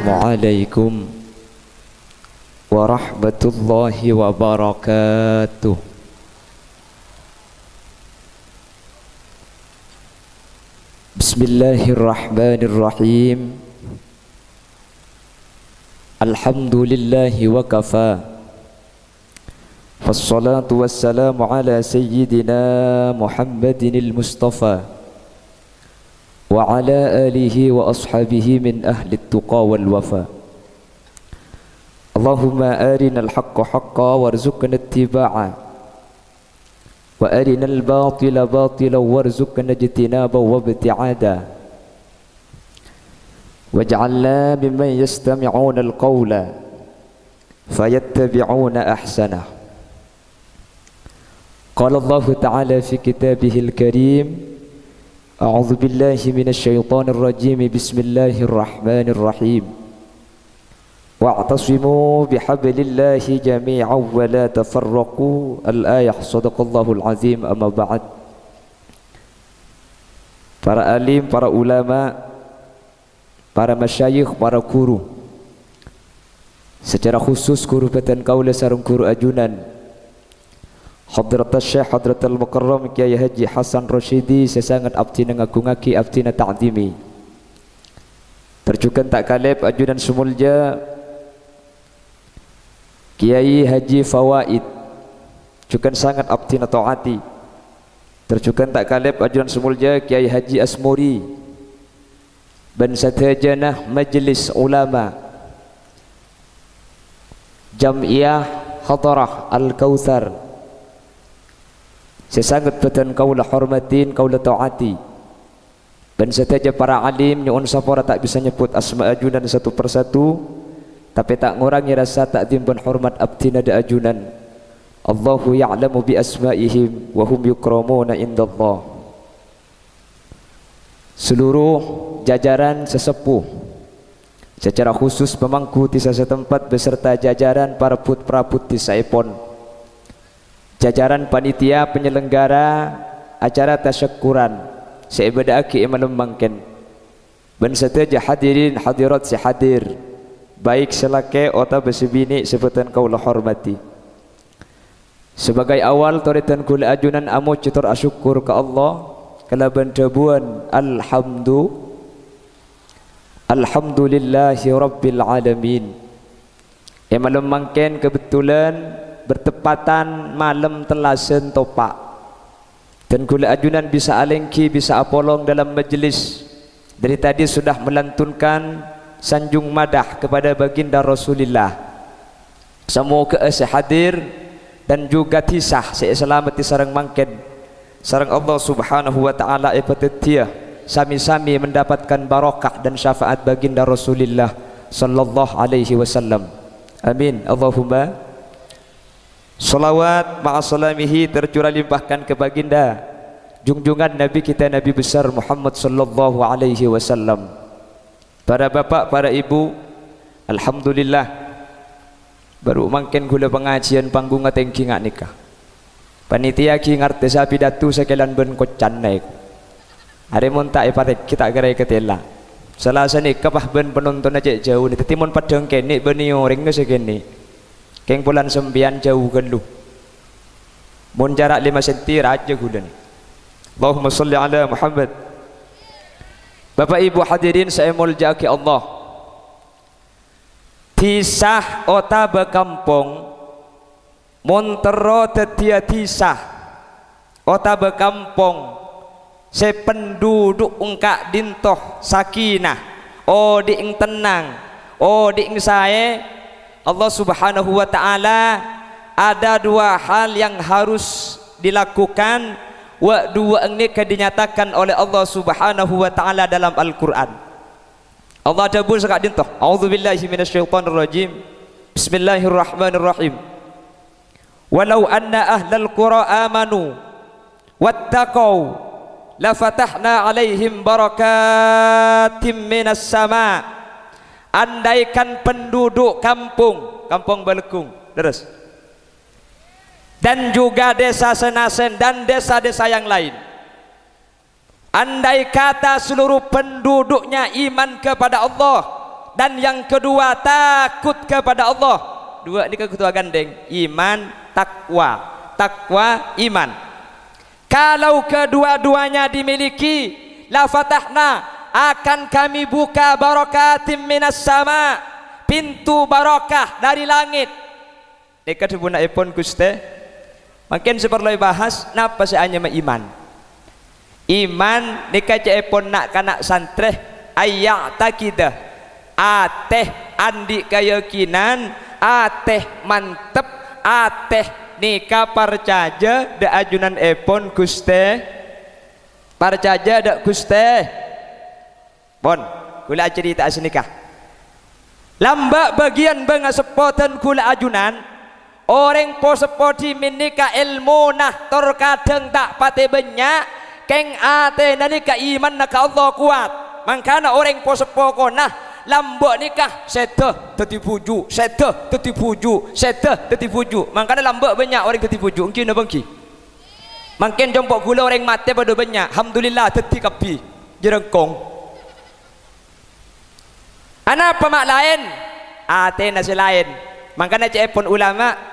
Assalamualaikum warahmatullahi wabarakatuh. Bismillahirrahmanirrahim. Alhamdulillahi wa kafa. Wassalatu wassalamu ala sayyidina Muhammadinil Mustafa wa ala alihi wa ashabihi min ahli tuqa wal wafa. Allahumma arinal haqqa haqqa warzuqna ittiba'a wa arinal batila batila warzuqna ijtinaba wa ibti'ada waj'alna mimman yastami'una al-qawla fayattabi'una ahsanah. Qala Allah ta'ala fi kitabihil karim, A'udzu billahi minasy syaithanir rajim. Bismillahirrahmanirrahim. Wa'tasimu bihablillahi jami'an wa la tafarraqu. Al-ayah. Shadaqallahul azim. Amma ba'd. Para alim, para ulama, para masyayikh, para guru, secara khusus guru batan kaula sareng guru ajunan Hadratul Syekh Hadratul Mukarram Kiai Haji Hasan Rasyidi, saya sangat abdina ngagungake abdina ta'zimi. Terjukan tak kalib ajudan sumulja Kiai Haji Fawaid, juga sangat abdina taati. Terjukan tak kalib ajudan sumulja Kiai Haji Asmuri ban satajanah Majlis Ulama Jam'iyah Hadarah Al-Kautsar. Saya sangat betul kaulah hormatin, kaulah taati. Dan setiap para alim nyuun sapora tak bisa nyebut asma ajunan satu persatu, tapi tak ngurangi rasa takdim dan hormat abdina da ajunan. Allahu ya'lamu bi asma'ihim wa hum yukramuna indallah. Seluruh jajaran sesepuh, secara khusus pemangku di setempat beserta jajaran para put prabut di Saipon, jajaran panitia penyelenggara acara tasyakuran seibadaki imanum mangken ben sateja hadirin hadirat si hadir baik selake ota besibini sebutan kaulah hormati. Sebagai awal toritan kula ajunan amu citor asyukur ke Allah kalaban dabuan alhamdulillahi rabbil alamin. Imanum mangken kebetulan bertepatan malam telasen topak dan gula ajunan bisa alengki bisa apolong dalam majlis. Dari tadi sudah melantunkan sanjung madah kepada baginda Rasulullah. Semoga hadir dan juga tisah selamat di sarang mangken sarang Allah subhanahu wa ta'ala ipatetiyah sami-sami mendapatkan barakah dan syafaat baginda Rasulullah sallallahu alaihi wasallam. Amin. Allahumma salawat ma'asalamihi tercurah limpahkan ke baginda junjungan Nabi kita Nabi besar Muhammad sallallahu alaihi wasallam. Para bapak, para ibu, alhamdulillah baru mangken gula pengajian panggung atengki ngak nikah. Panitia ki ngarti sapi datu sekelan ben kocan naik. Are mun tak ipatek kita gerai ketela. Selasa ni kapah ben penonton aja jauh ni tetimun padang kene benio ring sekene. Keng bulan 9 jauh geluh mun jarak 5 cm raja gudan. Allahumma salli ala Muhammad. Bapak ibu hadirin saya muljaki Allah, tisah ota bekampung montero tetia tisah ota bekampung se penduduk ungkak dintoh sakinah oh diing tenang oh diing sae. Allah subhanahu wa ta'ala ada dua hal yang harus dilakukan wa dua ini dinyatakan oleh Allah subhanahu wa ta'ala dalam Al-Quran. Allah jabul sekak dintoh a'udzubillahi minasyaitonirrajim. Bismillahirrahmanirrahim. Walau anna ahlal qura amanu wattaqau lafatahna alaihim barakatim minas sama. Andaikan penduduk kampung Belekung terus dan juga desa Senasen dan desa-desa yang lain, andai kata seluruh penduduknya iman kepada Allah dan yang kedua takut kepada Allah. Dua ini ketua gandeng, iman, takwa. Takwa, iman. Kalau kedua-duanya dimiliki, la fatahna, akan kami buka barakatim minas sama, pintu barakah dari langit. Nika dibunaipun Gusti. Makin seperlu bahas napa seanya iman. Iman nika cepon nak kanak santreh ayak takidah. Ateh andi keyakinan, ateh mantep, ateh nika percaya da ajunan epon Gusti. Percaya da Gusti. Pon, kula cerita senikah. Lambak bagian bengasepoten kula ajunan. Orang po sepoti menika ilmu nah terkadang tak pate banyak keng ate nanika iman nak Allah kuat. Mangkana orang po sepoko nah lambak nikah sedah teti puju, sedah teti puju, sedah teti puju. Mangkana lambak banyak orang teti puju. Engki na bangki. Mangken jompok gula orang mate pada banyak. Alhamdulillah teti kapi jerengkong. Ana pemak lain ate nasi lain. Mangkana cepon ulama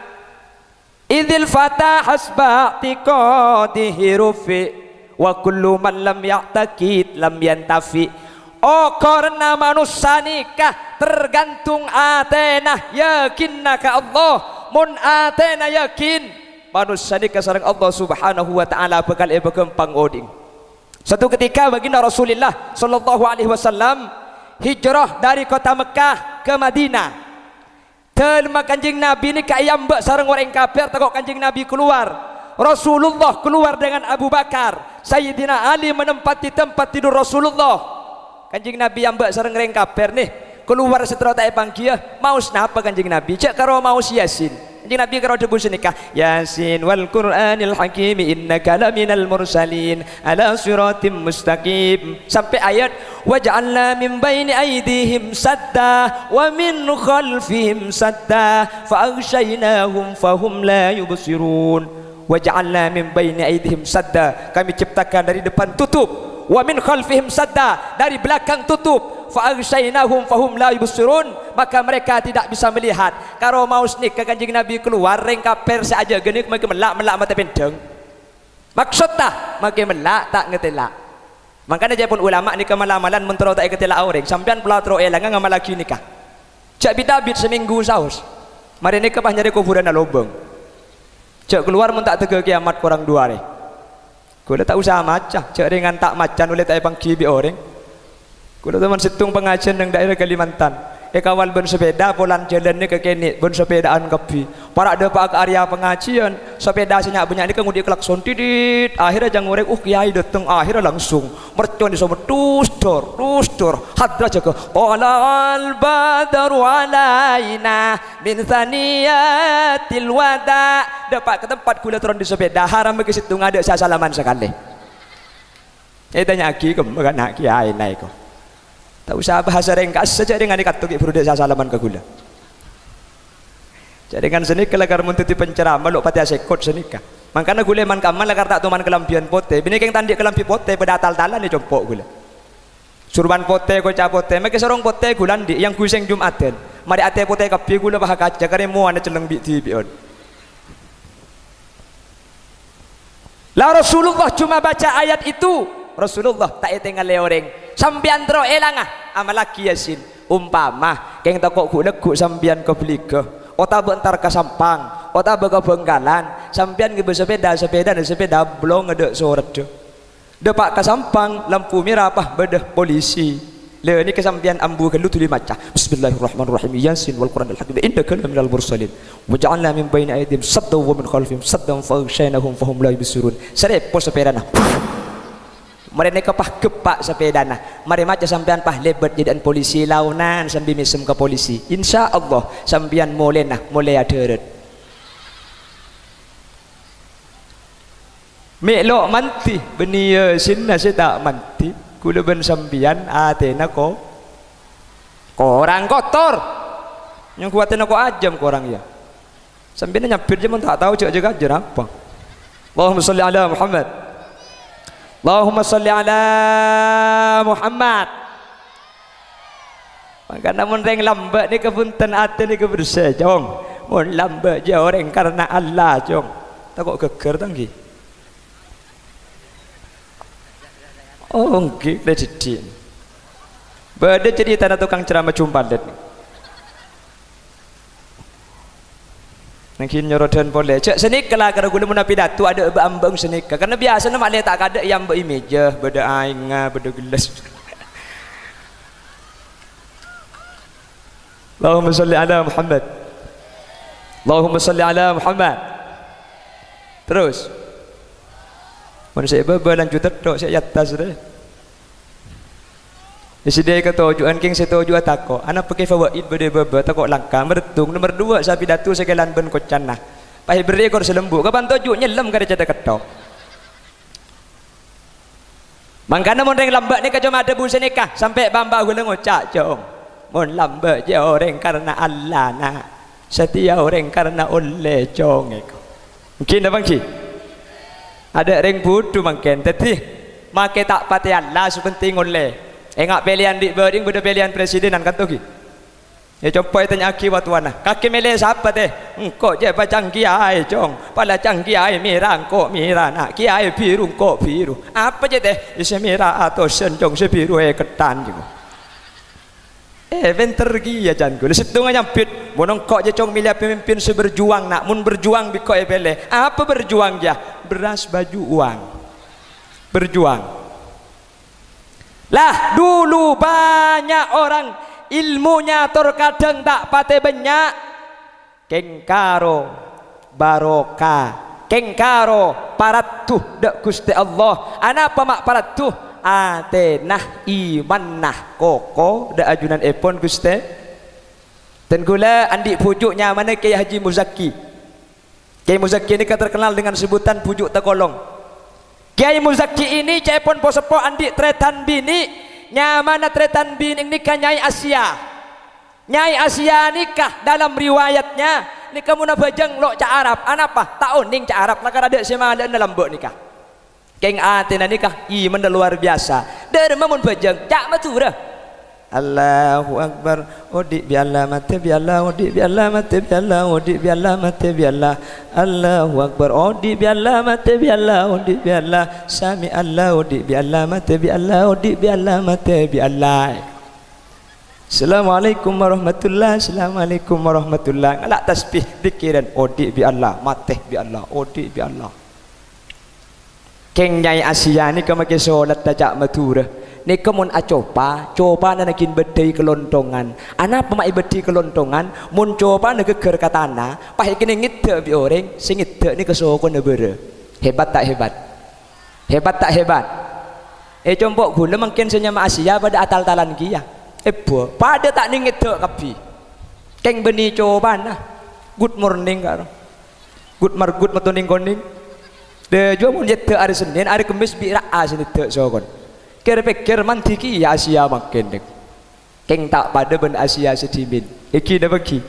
Idil fatah hasba tiqadihi rufi wa kullu man lam ya'taqid lam yantafi. Oh karena manusia nikah tergantung atena yakinna ka Allah. Mun atena yakin manusia nikah sareng Allah subhanahu wa ta'ala bakal bekempang oding. Satu ketika baginda Rasulullah sallallahu alaihi wasallam hijrah dari kota Mekah ke Madinah. Telma kanjeng Nabi ni kayambak sareng orang kafir takut kanjeng Nabi keluar. Rasulullah keluar dengan Abu Bakar. Sayyidina Ali menempati tempat tidur Rasulullah. Kanjeng Nabi ambak sareng orang kafir nih. Keluar setelah tak pangkia. Maus napa kanjeng Nabi? Cek karo maus Yasin. Kanjeng Nabi karo debus nikah. Yasin wal Qur'anil Hakim innaka laminal mursalin ala siratim mustaqim. Sampai ayat waj'alna min baini aydihim sadda wa min khalfihim sadda fa aghshaynahum fahum la yubsirun. Waj'alna min baini aydihim sadda, kami ciptakan dari depan tutup, wa min khalfihim sadda, dari belakang tutup, fa aghshaynahum fahum la yubsirun, maka mereka tidak bisa melihat. Karo mau snik ke kanjeng Nabi keluar reng kaper saja geni makin melak mata pendeng. Maksud tah makin melak tak ngetelak. Makanya japun ulama ni kemalamalan mentero tak ketela orang sampean pelatro elang ngamal lagi nikah. Cak bidabit seminggu saus. Mari nikah pas nyari kuburan lobeng. Cak keluar mun tak tege kiamat korang dua ni. Kuda tak usah macah, cak ringan tak macan oleh tak pangki bi orang. Kuda teman situng pengajian yang daerah Kalimantan. Kawal ben sepeda polan jalan ni ke kene ben sepedaan kepi. Para depak ke area pengajian, sepeda senyak banyak ni ke ngudi klakson tidit. Akhirnya jang ngorek kiai datang akhirnya langsung mercon di sobat tus dor. Hadra jaga. Qalal badru alaina min thaniyatil wada. Depak ke tempat kula turun di sepeda haram ke situ ngada salaman sekali. Tanya aki kemana nak kiai naik ko. Tak usah bahasa ringkas saja dengan dikatuki berudah salaman ke gula. Jadi kan senika lagar muntuti penceramah lo pati asekot senika. Makanya gula man kamal lagar tak tuman kelampian pote. Bini keng tandi kelampi pote pada tal-talan ni compok gula. Surban pote ko capote, make sorong pote gulan di yang kuseng Jumaten. Mari ate pote kapi gula bah kaca kare mu ana celeng bi tibion. La Rasulullah cuma baca ayat itu. Rasulullah tak tinggal leoreng sambian tro elangah amalaki Yasin umpama keng takok ku leguk sambian ke beliga ota bentar ke Sampang ota ke Bengkalan sambian ke sepeda blong ngedek sorede depak ke Sampang lampu merah apa bedah polisi le ni kesambian ambu kelu tuli maca bismillahirrahmanirrahim Yasin wal Qur'anil hakim innaka laminal mursalin waj'alna min baini aydihim saddan wa min khalfihim saddan faghshaynahum fahum la yubsirun serepo sepeda nah mereka pah kepak sepeda nah mari maca sampean pah lebet jadian polisi launan sambil misem ke polisi insya Allah sampean mulai aderet melok manti benia sinna saya tak manti kula ben sampean atena ko orang kotor yang kuatena ko ajam ko orang ya sampean nyapir je mun tak tahu cek jaga ajar apa Allahumma sholli ala Muhammad Allahumma salli ala Muhammad. Maka namun reng lambat ni kepunten ate ni kebersih jong. Mun lambat je orang karena Allah jong. Tak kok geger tanggi. Oh nggih ledit. Bade cerita tukang ceramah cumpalet. Mungkin nyorodan boleh. Cek senik lah kalau gula mun pidato ada ambang senik. Karena biasa nama dia tak ada yang berimejah, beda ainga, beda gelas. Allahumma salli ala Muhammad. Allahumma salli ala Muhammad. Terus. Mun saya bebalan juta tok saya atas dah. Jadi kata tujuan king saya tujuan tako. Anak pakai fawaid bade baba tako langkah mertung nomor 2 sa pidato sekelan ben kocana. Pai beri ekor selembu. Kapan tujuh nyelam kada cata ketok. Mangkana mun reng lambat ni kacau ada busa nikah sampai bamba gula ngocak jong. Mun lambat je orang karena Allah nak. Setia orang karena oleh jong eko. Mungkin apa ki? Ada reng budu mungkin tadi make tak pati Allah sepenting oleh. Engak pilihan di berding beda pilihan presidenan kan tu ki. Ya coba tanya aki watuana. Kaki milih siapa teh? Engkau je bacang kiai jong. Pala cang kiai merah engkau merah nak. Kiai biru engkau biru. Apa je teh? Isi merah atau senjong sebiru ketan juga. Bentar lagi ya jangan. Situ nyampit. Monong kok je cong milih pemimpin seberjuang nak. Mun berjuang biko pilih. Apa berjuang je? Beras baju uang. Berjuang. Lah dulu banyak orang ilmunya terkadang tak pate banyak. Kengkaro barokah. Kengkaro paratuh dak Gusti Allah. Anapa mak paratuh? Atenah imanah koko dak ajunan epon Gusti. Tenggula andik pujuknya mana Kiai Haji Muzaki. Kiai Muzaki ini terkenal dengan sebutan pujuk terkolong. Kiai Muzaki ini cepon posepo andik tretan bini nyamana tretan bini nikah Nyai Asia. Nyai Asia nikah dalam riwayatnya nikah muna bajang lo cak Arab anapa tak oning cak Arab lakar ada sema ada dalam bok nikah keng atena nikah iman luar biasa dari mamun bajang cak matura Allahu Akbar odik bialla mate bialla odik bialla mate bialla odik bialla mate bialla Allahu Akbar odik bialla mate bialla odik bialla sami Allah odik bialla mate bialla odik bialla mate bialla. Assalamualaikum warahmatullahi Assalamualaikum warahmatullahi ngalak tasbih pikiran odik bialla mate bialla odik bialla. Keng Nyai Asia ni kemake solat tajak matura ni kemun acopa coba na nakin bedai kelontongan anak pemai bedai kelontongan mun coba na geger katana pahit kini ngite bi orang sing ngite ni kesokon na bere hebat tak hebat hebat tak hebat combok gula mungkin senyama Asia pada atal-talan kia bo pada tak ni ngite kapi keng beni coba na good morning karo good margut matuning koning de jo mun jette hari Senin hari Kamis bi ra'a sini te sokon kira-kira mantiki ya Asia makin dek keng tak pada ben Asia sedimin iki dah bagi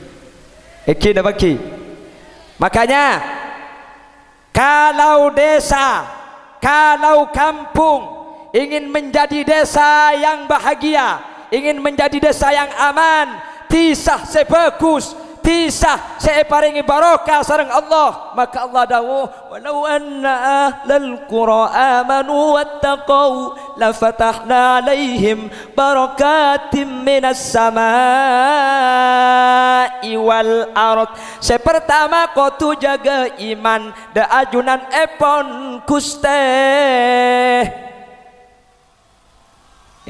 makanya kalau desa kalau kampung ingin menjadi desa yang bahagia ingin menjadi desa yang aman tisah sebagus tisah separingi barokah sareng Allah maka Allah dawuh walau anna ahlal qura amanu wattaqau la fatahna alaihim barakatim minas samai wal ard sepertama kau tu jaga iman da ajunan epon Guste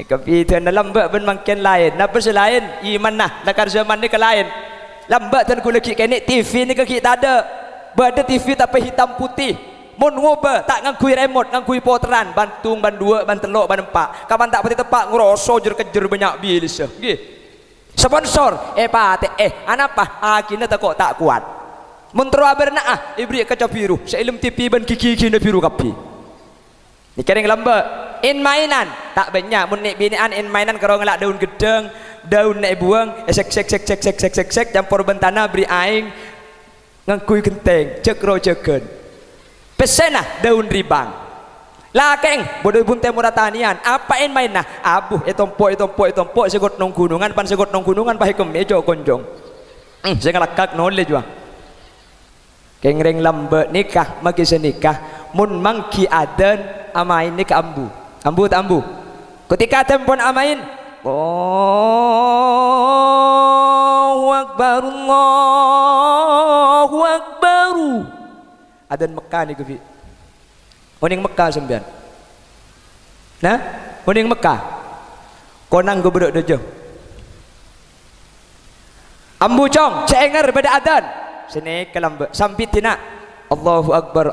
kapitan lambat ben makin lain napa selain iman nah lakar zaman ni ke lain lambat dan gula kik kenik TV ni ke kik tak ada berada TV tapi hitam putih mun ngoba tak ngangkui remote ngangkui poteran bantung ban 2 ban 3 ban 4 kapan tak pati tepak ngeroso jer kejer banyak bilis nggih sponsor pate anapa akina tak kok tak kuat mun tero berna ibri kaca biru seilum TV ban kiki na biru kapi ni kering lambat in mainan tak banyak mun nek binian in mainan karo ngelak daun gedeng daun naik buang sek campur bentana beri aing ngangkui genteng cekro ceken pesenah daun ribang Lakeng bodoh bunte muratanian apain main nah abuh etompok segot nong gunungan pan segot nong gunungan pahe kemejo konjong saya ngelakak nole jua kengreng lambe nikah magi senikah mun mangki aden amain nikah ambu tak ambu ketika tempon amain Allahu Akbar aden Mekah nih kufi Oning Mekah sembian. Nah, oning Mekah. Konang gue bedok dojo. Ambu cong, cengar pada adan. Sini kelambe sampai tina. Allahu Akbar,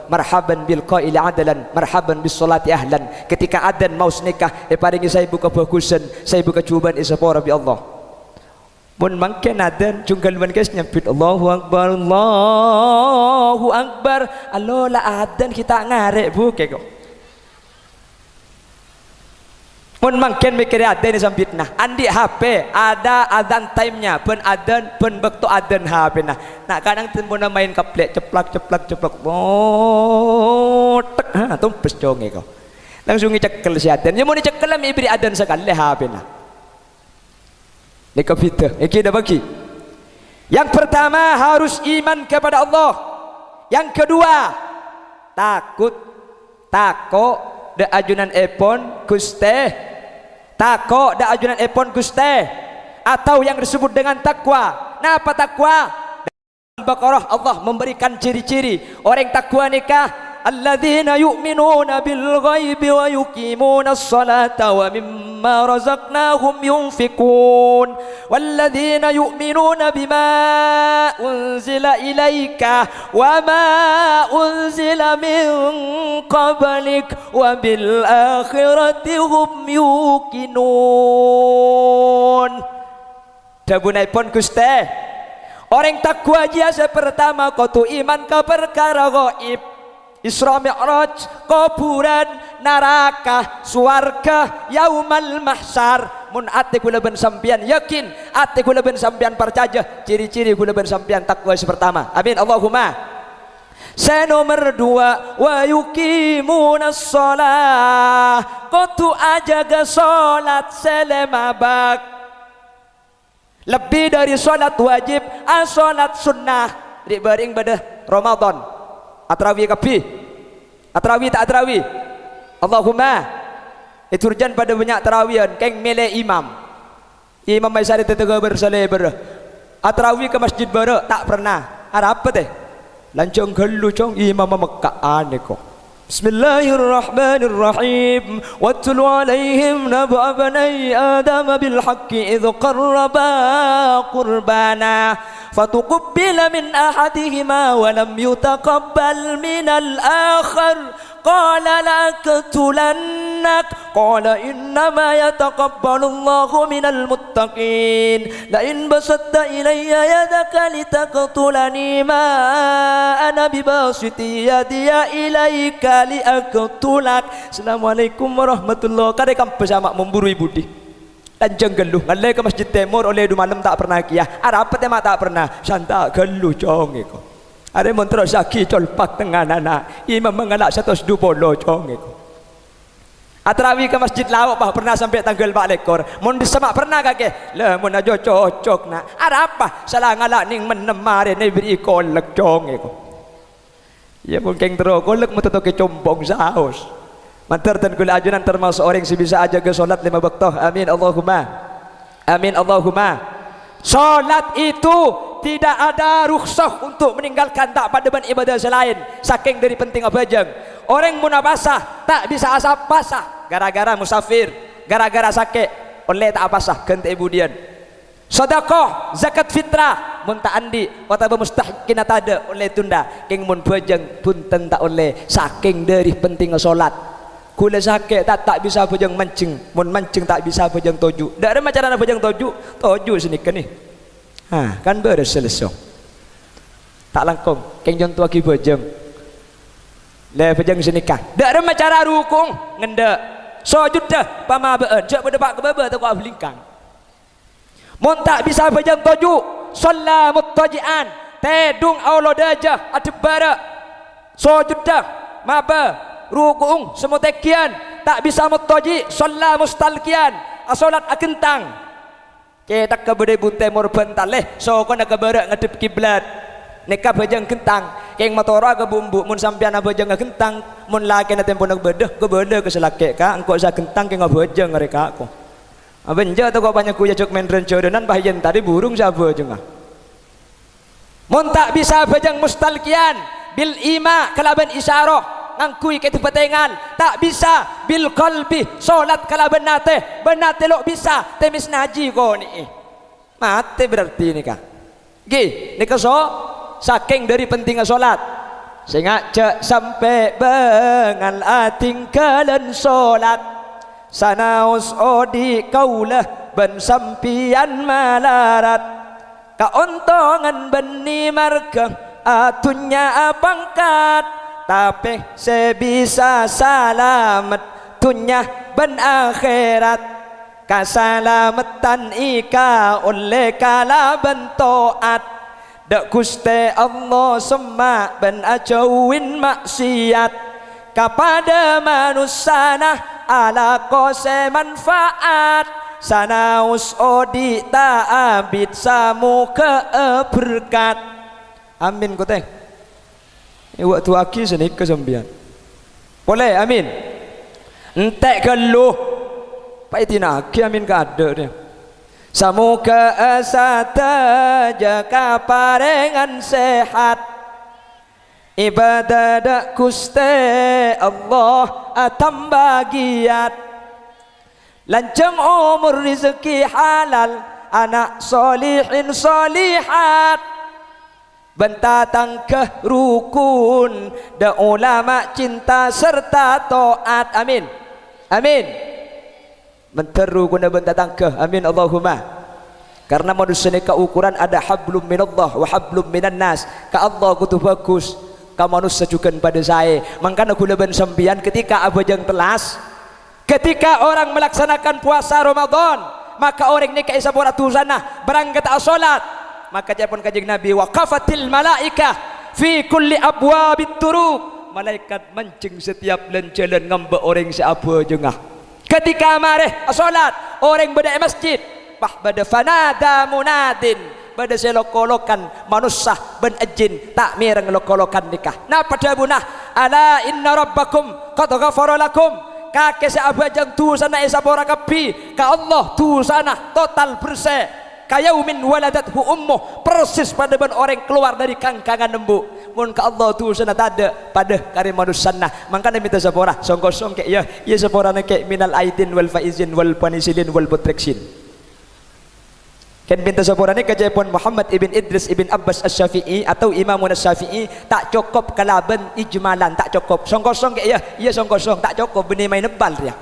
marhaban bil qaili adalan, marhaban bis salati ahlan. Ketika adan mau senikah, paringi saya buka fokusan, saya buka cubaan isapora bi Allah. Mun mangken adan junggaluan guys nyempit Allahu Akbar alola adan kita ngarek bu keko mun mangken mikir adan ni sambit nah andi HP ada adan time-nya pen adan pen bekto adan HP nah kadang tempun main kaplek ceplak tek tumpes jonge kau langsung dicekel si adan ya mau dicekel mi ibri adan sekali HP nah nikah fitah, dah bagi. Yang pertama harus iman kepada Allah. Yang kedua takut da ajunan epon guste, takut da ajunan epon guste, atau yang disebut dengan takwa. Nah apa takwa? Al-Baqarah Allah memberikan ciri-ciri orang takwa nikah. Alladzina yu'minuna bil ghaibi wa yuqimuna as-salata wa mimma razaqnahum yunfiqun walladzina yu'minuna bima unzila ilaika wa ma unzila min qablik wa bil akhirati hum yuqinun. Dabunaipun Gusti orang takwa jasa pertama kudu iman ka perkara gaib Isra Mi'raj, kuburan, neraka, swarga, yaumal mahsyar. Mun ate kula ben sampean yakin, ate kula ben sampean percaya, ciri-ciri kula ben sampean takwa pertama. Amin Allahumma. Nomor dua, wa yuqimunas shalah. Kudu ajaga salat selemabak. Lebih dari salat wajib, salat sunnah. Dibanding pada Ramadan. Atrawih kapi, atrawih tak atrawih. Allahumma iturjan pada banyak tarawihan keng mele imam maisari tetega bersaleh ber atrawih ke masjid ber tak pernah ada apa teh lancong gelu cong imam Mekah aneh kok. Bismillahirrahmanirrahim. Watlu alaihim naba bani Adam bil haqqi idh qarraba qurbana fatuqabbala min ahadihima wa lam yutaqabbal min al-akhar qala la aqtulannak qala innama yataqabbalu Allahu minal muttaqin la in basatta ilayya yadaka litaqtulani ma ana bibasiti yadiya ilayka liaqtulak. Assalamualaikum warahmatullahi wabarakatuh. Kadang bersama memburu ibu di Tanjung Geluh ngalai ke Masjid Timur oleh du malam tak pernah kiyah ada apa tema tak pernah santa geluh cong eko ada montro saki colpak tengah anak imam mengalak 120 cong eko atrawi ke Masjid Lawak bah pernah sampai tanggal 4 lekor mun disemak pernah kake lah mun aja cocok nak ada apa salah ngalak ning menemare ni beri kolek cong eko ya mungkin terus kolek mutoke combong saus mantar dan kula ajunan termasuk orang yang bisa ajaga solat 5 waktu. Amin Allahumma. Amin Allahumma. Solat itu tidak ada rukhsah untuk meninggalkan tak pada ibadah selain saking dari penting abajang. Orang munabasah tak bisa asap basah gara-gara musafir, gara-gara sakit oleh tak basah ganti ibudian. Sedekah zakat fitrah mun tak andi wataba mustahqina tada oleh tunda king mun bajang punten tak oleh saking dari penting solat. Kula sakit tak bisa bujang mancing, mun mancing tak bisa bujang toju. Dak ada macam mana bujang toju sini kan ni. Kan beres selesai. Tak langkong, keng jon tua ki bujang. Le bujang senikah. Dak ada macam rukung ngendak. Sujud dah pama beun, jak berdebat ke baba tak belingkang. Mun tak bisa bujang toju, shalla muttajian, tedung aulo dajah adbara. Sujud dah maba ruku'ung semutekian tak bisa mutaji shalla mustalkian asolat akentang kita kebede bunte morban taleh so kena keberak ngadep kiblat neka bajang kentang keng motora ke bumbu mun sampean bajang kentang mun laki na tempo nak bedah ke bede ke selake ka engko sa kentang keng bajang mereka aku abenja tu kau banyak kuya jok main rencodonan bahayan tadi burung siapa jengah mun tak bisa bajang mustalkian bil ima kalaban isyarah ngangkui ke petengan tak bisa bil qalbi solat kalaban nate benate lo bisa temis naji ko ni mate berarti ni kah gi ni so saking dari pentingnya solat sehingga cek sampai bengal ating kalen solat sanaus odi kaulah ben sampian malarat kaontongan beni marga atunya pangkat tapi sebisa salamet tunya ben akhirat kasalamatan ika oleh kala bentoat dak Gusti Allah semak ben ajauin maksiat kepada manusia ala kose manfaat sanaus odi ta'abid samu ke berkat amin koteng waktu aki senik kesembian boleh amin entek geluh paitina aki amin kada dia semoga asata jaga parengan sehat ibadah Gusti Allah tambah giat lancang umur rezeki halal anak solihin solihat bentatang ke rukun da ulama cinta serta taat amin amin menteru guna bentatang ke amin Allahumma karena manusia ni keukuran ada hablum minallah wa hablum minan nas ka Allah kutu bagus ka manusia juga pada saya makanya guna ben sembian ketika abajang telas ketika orang melaksanakan puasa Ramadan maka orang ni kaisa borat tuzana berangkat salat maka japon kanjeng Nabi waqafatil malaikah fi kulli abwabit turuq malaikat mancing setiap jalan ngamba orang siapa jengah ketika mareh salat orang beda masjid bah bada fanada munadin bada selokolokan manusia ben ejin tak mireng lokolokan nikah na pada bunah ala inna rabbakum qad ghafara lakum kake seabajang tu sana isapora kapi ka Allah tu sana total bersih kayaumin waladathu ummuh persis pada ben orang keluar dari kangkangan lembu mun ka Allah tu sana tada pada kare manusia nah mangkana minta sapora songkosong ke ya sapora ke minal aidin wal faizin wal panisilin wal putreksin kan minta sapora ni kajapon Muhammad ibn Idris ibn Abbas Asy-Syafi'i atau Imamun Asy-Syafi'i tak cukup kalaban ijmalan tak cukup songkosong ke ya songkosong tak cukup benih main nebal dia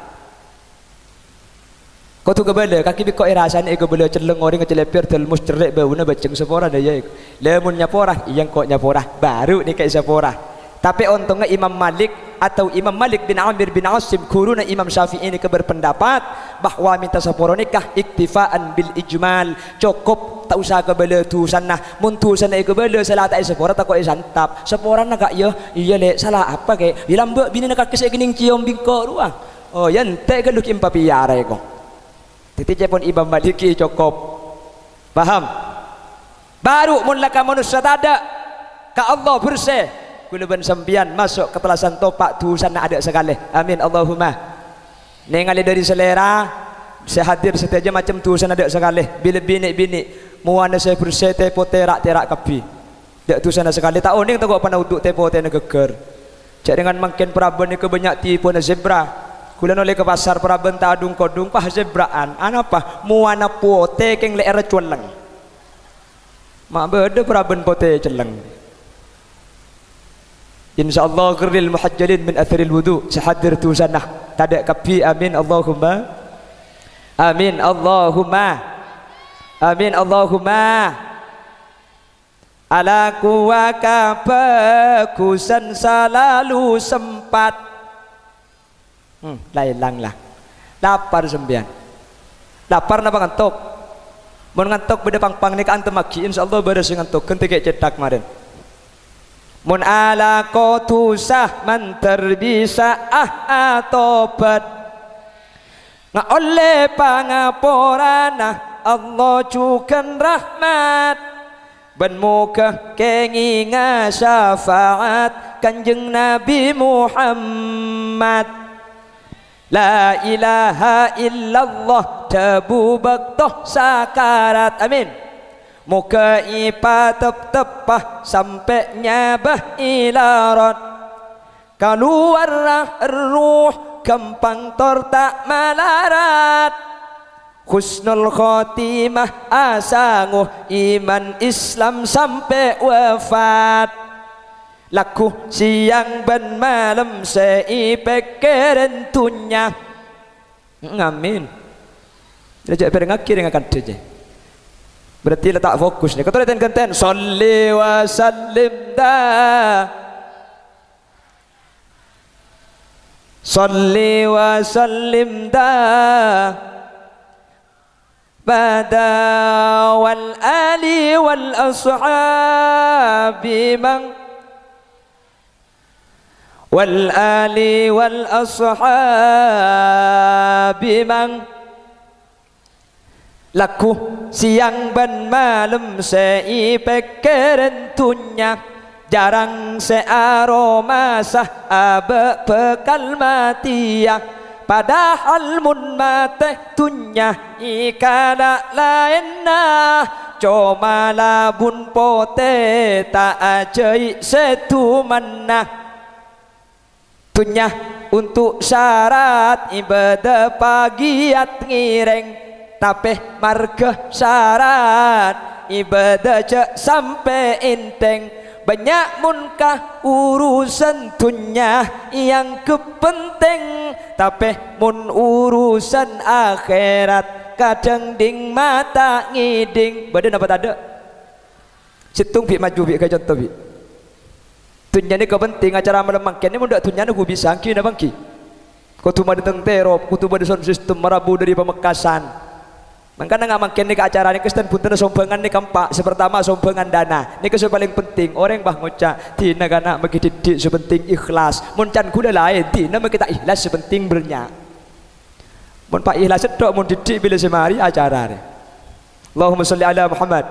kau tu kebala kaki bikok irasan kebala celeng orang kecelepir telmus cerik bau na baceng sepora daya lemun nyapora yang kok nyapora baru ni kayak sepora tapi untungnya Imam Malik atau Imam Malik bin Amir bin Asim kuruna Imam Syafi'i ini berpendapat bahwa minta sepora nikah iktifaan bil ijmal cukup tak usah kebala tu sana mun tu sana kebala salah tak sepora tak kok santap sepora nak ya iya le salah apa ke dilambak bini nak kaki sekening cium bingko ruang oh yan tak geluk impapiyara ko titik pun Imam Maliki cukup paham baru mulaka manusia tada ka Allah bersih kulaban sembian masuk ke pelasan topak tu sana ada sekali amin Allahumma ningali dari selera sehadir setiap macam tu sana ada sekali bila bini muana saya bersih tepo terak kapi dak tu sana sekali tak oning tak pana uduk tepo tena geger cak dengan makin praben ni kebanyak tipu na zebra kulan oleh ke pasar praben tadung kodung pah zebraan anapa muana pote keng leer cueleng mak bede praben pote celeng insyaallah ghril muhajjalin min atharil wudu sehadir tu sanah tadak kapi amin Allahumma amin Allahumma amin Allahumma ala kuwa kabagusan selalu sempat lain lah lapar sembian lapar napa ngantuk mun ngantuk beda pang-pang ni ka antem maki insyaallah beres ngantuk kente kayak cetak kemarin mun ala kotusah man terbisa atobat nga oleh pangaporana Allah cukan rahmat ben muka kenginga syafaat kanjeng Nabi Muhammad la ilaha illallah tabu baktoh sakarat amin muka ipa tep-tepah sampai nyabah ilarat keluar ruh gampang tor tak malarat husnul khotimah asanguh iman Islam sampai wafat laku siang dan malam seipek kerentunya ngamin dia berengakir dengan kadenya berarti letak fokus nih. Kata kenten salli wa sallim da salli wa sallim da bada wal ali wal ashabi man wal ali wal ashabi man laku siang dan malam seipek kerentunya jarang searoma sahabat bekal matiya padahal mun mate tunya ikana lainna cuma labun pote tak ajai setumana tunya untuk syarat ibadah pagiat ngireng tapi marga syarat ibadah cek sampai enteng banyak munkah urusan dunia yang kepenting tapi mun urusan akhirat kadang ding mata ngiding badan apa tak ada situng bi maju bi ke contoh bi dunia ni kepenting acara malam makan ni mun dak dunia ni ku bisa angki na bangki kutu mah datang terop kutu mah sound system marabu dari Pamekasan. Makanya nggak makin nih ke acara ini kesten punten sombangan nih kampak sepertama sombangan dana ini kesu paling penting orang bah ngucap tina kana bagi didik sepenting ikhlas muncan gula lain tina bagi kita ikhlas sepenting bernya mun pak ikhlas sedok mun didik bila semari acara nih Allahumma sholli ala Muhammad.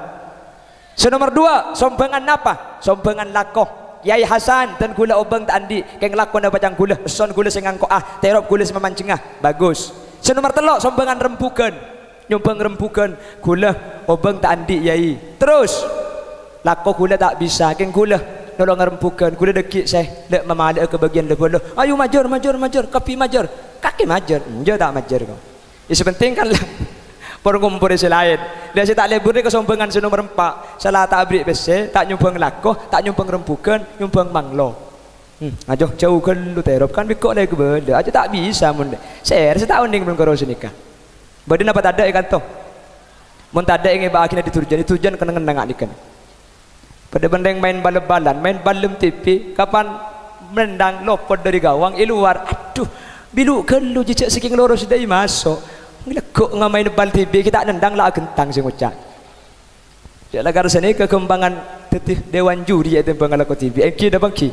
Nomor 2 sombangan apa sombangan lakoh Yai Hasan dan gula obeng tak andi keng lakon apa cang gula son gula sengang ko terop gula semancengah bagus. Nomor 3 sombangan rembukan nyumbang rembukan gula obeng tak andi yai terus lako gula tak bisa keng gula nolong rembukan gula dekik saya lek memada ke bagian lebar ayo majar kapi majar kaki majar enjo tak majar kau ya sepenting kan lah pergumpul selain dia saya tak lebur ke sombangan nomor 4 salah tak abrik bese tak nyumbang lako tak nyumbang rembukan nyumbang manglo ajo jauh kan lu terop kan bikok lagi beda aja tak bisa mun saya setahun ning belum karo nikah badan apa tak ada ikan toh mun tak ada ingin bahagia ditujuan kena ngenang ikan pada bendeng main bal-balan main balem TV kapan mendang lopot dari gawang luar aduh bilu kan lu jejak saking lurus dari masuk ngelekuk ngamain bal TV kita nendang lah gentang sing ucap jadi agar sini kekembangan tetih dewan juri itu pengalako TV ki dah bangki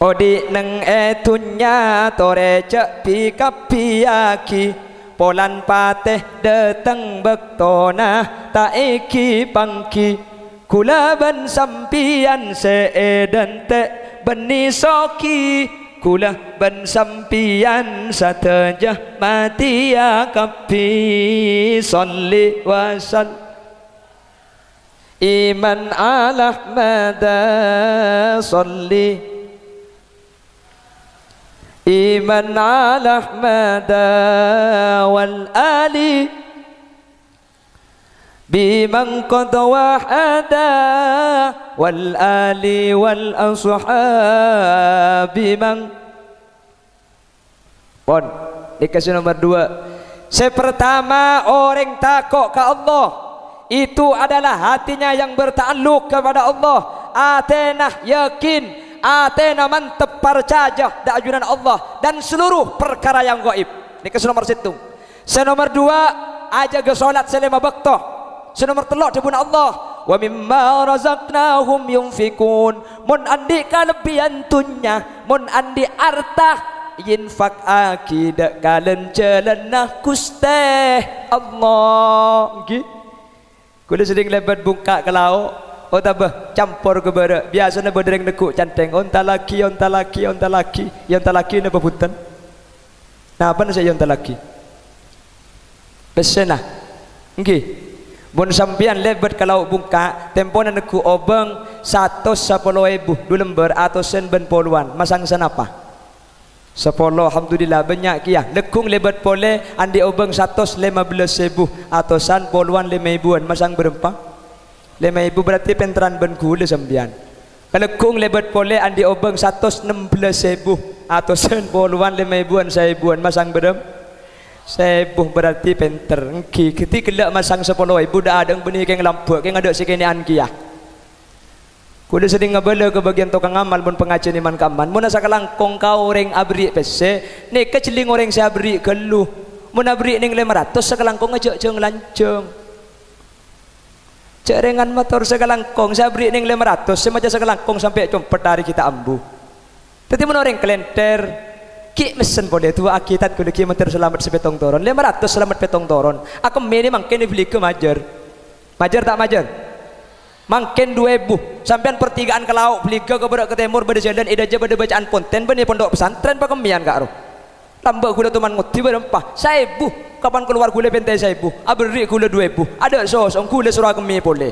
odi neng etunya tore cek pikapiaki polan pateh datang bektona tak eki pangki kula ban sampian seedan te beni soki kula ban sampian satajah mati ya kapi salli wa sal iman ala mada salli iman ala ahmada wal ali biman qad wahada wal ali wal ashabi man pon dikasih nomor 2 sepertama orang takut ke Allah itu adalah hatinya yang bertakluk kepada Allah atenah yakin atena mantep percaya da ajunan Allah dan seluruh perkara yang gaib. Ini nomor 1. Nomor 2 aja ke salat selama waktu. Nomor 3 dibun Allah wa mimma razaqnahum yunfikun. Mun andi kalebihan tunya, mun andi arta infak akidak kalen celenah kusteh Allah. Nggih. Kula sering lebat buka ke lauk, oh tabah campur ke bara. Biasanya berdering nekuk canteng, onta laki, onta laki, onta laki. Yang onta laki napa punten? Nah, apa saya onta laki? Pesenah. Nggih. Mun sampean lebat ke lauk buka, tempona nekuk obeng 110.000 2 lembar atau sen ben poluan. Masang sen apa? 10, alhamdulillah banyak kia. Lekung lebat pole andi obeng 115.000 atau san poluan 5.000-an. Masang berempa 5.000 berarti penteran ben gula sambian. Lekung lebat pole andi obeng 116.000 atau san poluan 5.000-an 1.000-an. Masang berem 1.000 berarti penter. Engki ketika lek masang 10.000 dah ada benih keng lampu keng ada sekenian kia. Kuda sedang ngabala ke bagian tukang amal pun pengajian iman kaman. Mun asa kalangkong kau orang abri pese, ni keceling orang saya abri keluh. Mun abri ning 500 sakalangkong ngajak jeng lanceng. Cerengan motor sakalangkong saya abri ning 500 semaja sakalangkong sampai compet dari kita ambu. Tetapi mun orang kelenter, ki mesen boleh tu akitat kuda ki motor selamat sepetong toron. 500 selamat petong toron. Aku meni mangken beli ke majer. Majer tak majer? Mangken 2.000 sampean pertigaan ke lauk beli ke berak ke timur pada jalan ida aja pada bacaan ponten benih pondok pesantren pakemian kak roh lambak gula tuman nguti berempah 1.000 kapan keluar gula pentai 1.000 abri gula 2.000 ada sos on gula surah kemi boleh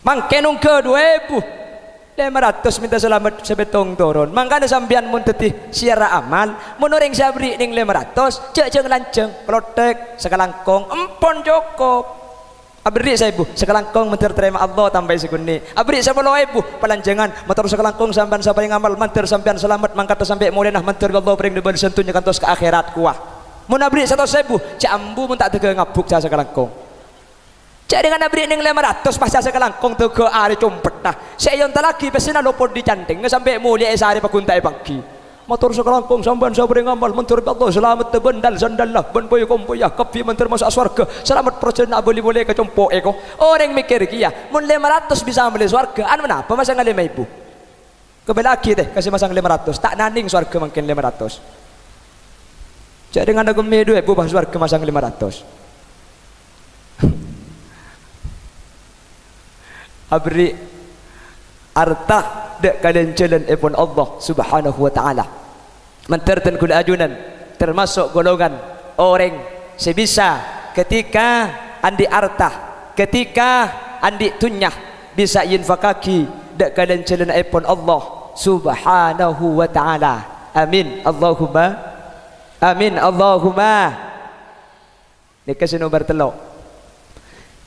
mangken ke 2.000 500 minta selamat sebetong toron mangkana sampean mun tetih siara amal mun orang sabri ning 500 cek jeng lanceng plotek sekalangkong empon cukup. Abri 1.000 sekelangkong mentir terima Allah tambah seguni. Abri 10.000 palanjangan motor sekelangkong sampean sampai ngamal mentir sampean selamat mangkat sampai mulenah mentir Allah bring dibal sentuhnya kantos ke akhirat kuah. Mun abri 100.000 cak ambu mun tak tege ngabuk sa sekelangkong. Cak dengan abri ning 500 pas sa sekelangkong tege ari compet nah. Sayon ta lagi pesina lopor dicanteng sampai mulia sehari paguntai pagi. Motor sekelangkong sampean sabar ngamal mentur Allah selamat tebendal sandallah ben boy kompoyah kepi mentur masuk surga selamat persen boleh ke compok eko orang mikir kia mun 500 bisa beli surga anu menapa masang 5.000 kebelaki teh kasih masang 500 tak naning surga mungkin 500 jadi dengan aku me 2.000 bah surga masang 500 abri artah dek kalian jalan epon Allah subhanahu wa ta'ala menterten kul ajunan termasuk golongan orang sebisa ketika andi artah ketika andi tunyah bisa infakaki dek kalian jalan epon Allah subhanahu wa ta'ala amin Allahumma amin Allahumma dikasih nomor telok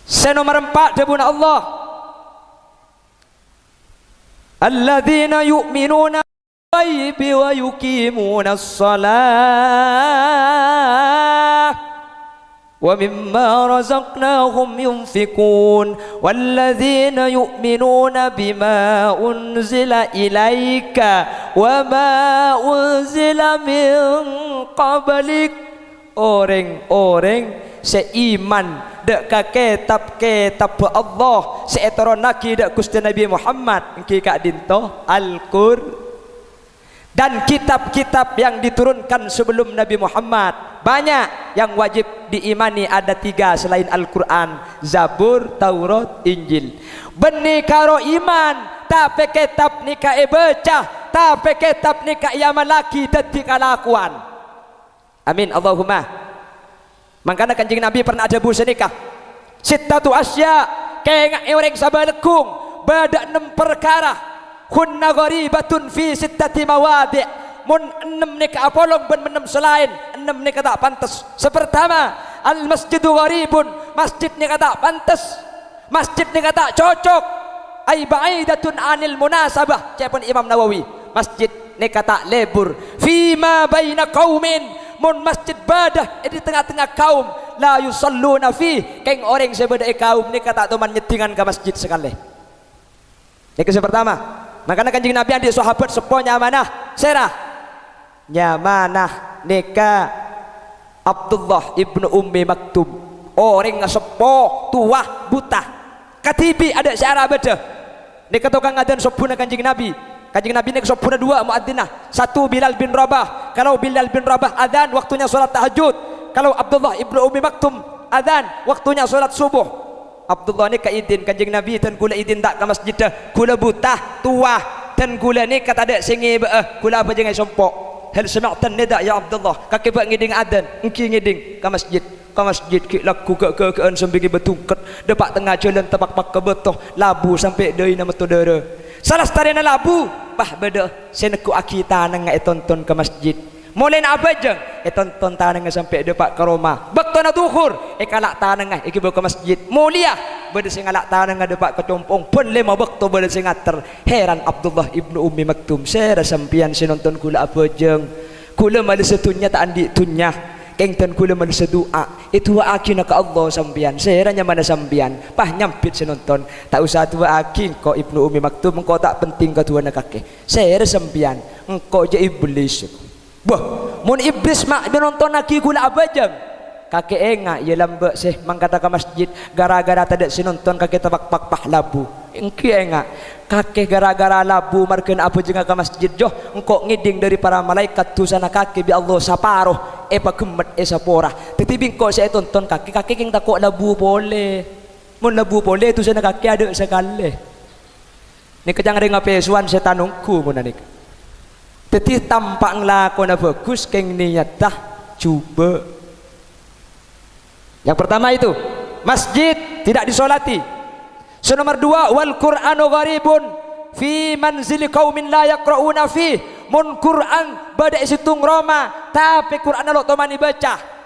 senomor 4 debun Allah alladzina yu'minuna bil-ghaibi wa yuqimuna as-salah wa mimma razaqnahum yunfikun walladzina yu'minuna bima unzila ilaika wa ma unzila min qablik orang-orang seiman dek ka kitab Allah seetoron naki dek Gusti Nabi Muhammad engki kak dinto Al-Qur dan kitab-kitab yang diturunkan sebelum Nabi Muhammad banyak yang wajib diimani ada 3 selain Al-Quran Zabur, Taurat, Injil benih karo iman tapi kitab nikah baca tapi kitab nikah yaman laki dadi kalakuan amin Allahumma. Makanya kanjeng Nabi pernah ada busa nikah sittatu asya kengak orang sabalekung badak 6 perkara kunna gharibatun fi sittati mawadi' mun 6 nikah apolong ben 6 selain 6 nikah tak pantas sepertama al masjidu gharibun masjid nikah tak pantas masjid nikah tak cocok ay ba'idatun anil munasabah cepon Imam Nawawi masjid nikah tak lebur fima baina qaumin mun masjid badah di tengah-tengah kaum la yusalluna fi keng orang sebeda kaum ni kata teman nyedingan ke masjid sekali ini yang pertama makanya kanjeng Nabi andi sahabat sepo nyamanah serah nyamanah nikah Abdullah ibnu Ummi Maktum orang sepo tua buta Katibi ada syiar baca. Ni kata tukang adzan sopuna Kanjeng Nabi. Kanjeng Nabi ni sopuna dua muadzinah. Satu Bilal bin Rabah. Kalau Bilal bin Rabah adzan waktunya solat tahajud. Kalau Abdullah ibnu Ummi Maktum adzan waktunya solat subuh. Abdullah ni ka idin Kanjeng Nabi tan kula idin tak ke masjid dah. Kula butah tua dan kula ni kata ada singi kula apa jangan sompok. Hal sami'tan nida ya Abdullah. Kaki buat ngiding adzan, engki ngiding ke masjid. Ke masjid ki laku ke sembigi betungket depak tengah jalan tepak-pak ke betoh labu sampai deui nama saudara. Salah starina labu bah beda seneku akita nang tonton ke masjid. Mulai nak apa jeng? Tonton tanang sampai depak ke rumah. Bekto na tuhur kalak tanang iki bawa ke masjid. Mulia beda sing alak tanang depak ke compong pun lima bekto beda sing ater. Heran Abdullah ibnu Ummi Maktum saya sampian sinonton kula apa jeng. Kula malu setunya tak andi tunya. Kengtan kula manusia doa itu akina ke Allah sampian seranya mana sampian pah nyampit senonton tak usah tua akin kau ibnu Ummi Maktum engkau tak penting ke tuan kakek ser sampian engkau je iblis bah mun iblis mak menonton aki kula apa jam kakek enga ya lambe seh mangkata ke masjid gara-gara tak senonton kakek tabak pak labu engki enga kakek gara-gara labu markeun apa jeung ke masjid joh engkau ngiding dari para malaikat tu sana kakek bi Allah saparoh pagemet sapora tetapi engkau saya tonton kakek yang takut labu boleh mun labu boleh tu sana kakek ada sekali ni kejang dengan pesuan setan ungku mun ni tetapi tampak nglakon bagus keng niat dah cuba yang pertama itu masjid tidak disolati. Nomor dua wal Qur'anu gharibun fi manzili qaumin la yaqra'una fi mun Qur'an badai situng Roma tapi Qur'an lo tomani baca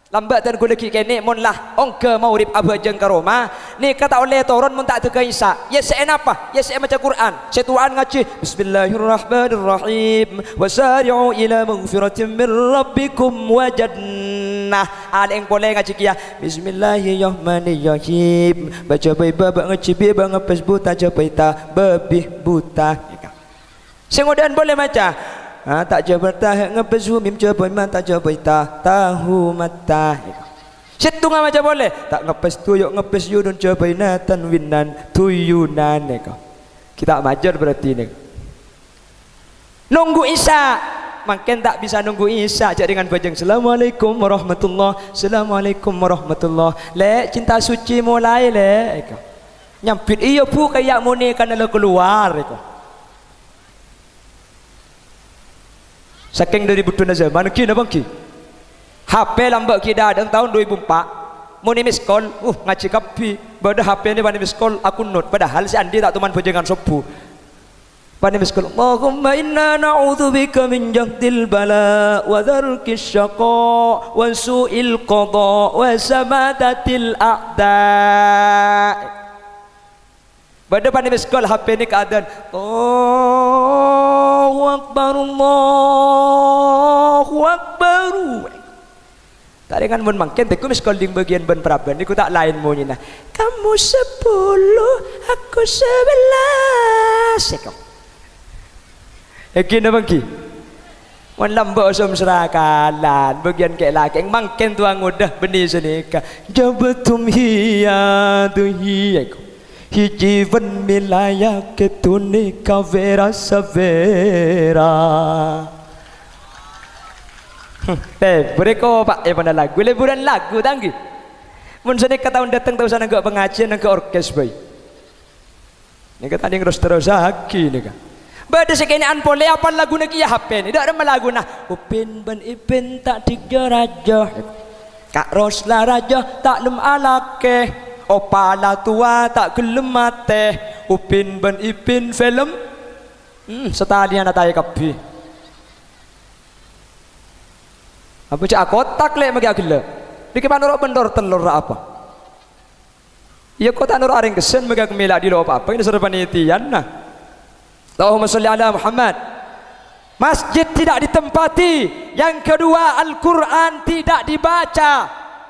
lambat dan kula ki kene mun lah ongke maurib aba jeung ka Roma ni kata oleh toron mun tak teu Isa ya se apa ya se maca Qur'an setuan ngaji bismillahirrahmanirrahim wasari'u ila maghfiratin min rabbikum wa jannah ada yang boleh ngaji kia bismillahirrahmanirrahim baca bae babak ngaji bi bang ngepes buta capai ta babih buta sing udan boleh maca tak jabata ngepes mim capai mata capai ta tahu mata situ ngah macam boleh tak ngepes tuyuk ngepes yudun capai natan winan tuyunan kita majar berarti ni nunggu Isa makin tak bisa nunggu Isa aja dengan bajang assalamualaikum warahmatullah assalamualaikum warahmatullah le cinta suci mulai le nyampit iyo pu kayak muni kan lo keluar saking dari butuna zaman ki na bang ki HP lambat ki dah tahun 2004 muni miss call ngaji kapi pada HP ni bani miss call aku note padahal si Andi tak teman bajangan sopu bani miss call Allahumma inna na'udzubika min jahdil bala wa dharkis syaqa wa su'il qada wa samatatil a'da pada bani miss call HP ni keadaan Allahu Akbar tak dengan mun mangken teku mis calling bagian ben praban niku tak lain mo nyina kamu 10 aku 11 Ekin bangki wan lamba osom serakalan bagian ke laki mangken tuang udah benih senika jabatum hiya tu hiya hijivan milaya ketunika vera savera bereko pak pada lagu liburan lagu tanggi mun senika tahun datang tahu sana ke pengajian ke orkes boy nika tadi terus haki nika bada sekene an pole apa lagu niki ya HP ni dak ada lagu nah upin ben ipin tak tiga raja kak rosla raja tak lem alake opala tua tak gelem mate upin ben ipin film setalian atai kapi apa cak kotak le magi agila diki panor bendor telur apa iya kota nur aring kesen magi gemela di lo apa ini sudah panitian nah Allahumma sholli ala Muhammad masjid tidak ditempati yang kedua Al-Quran tidak dibaca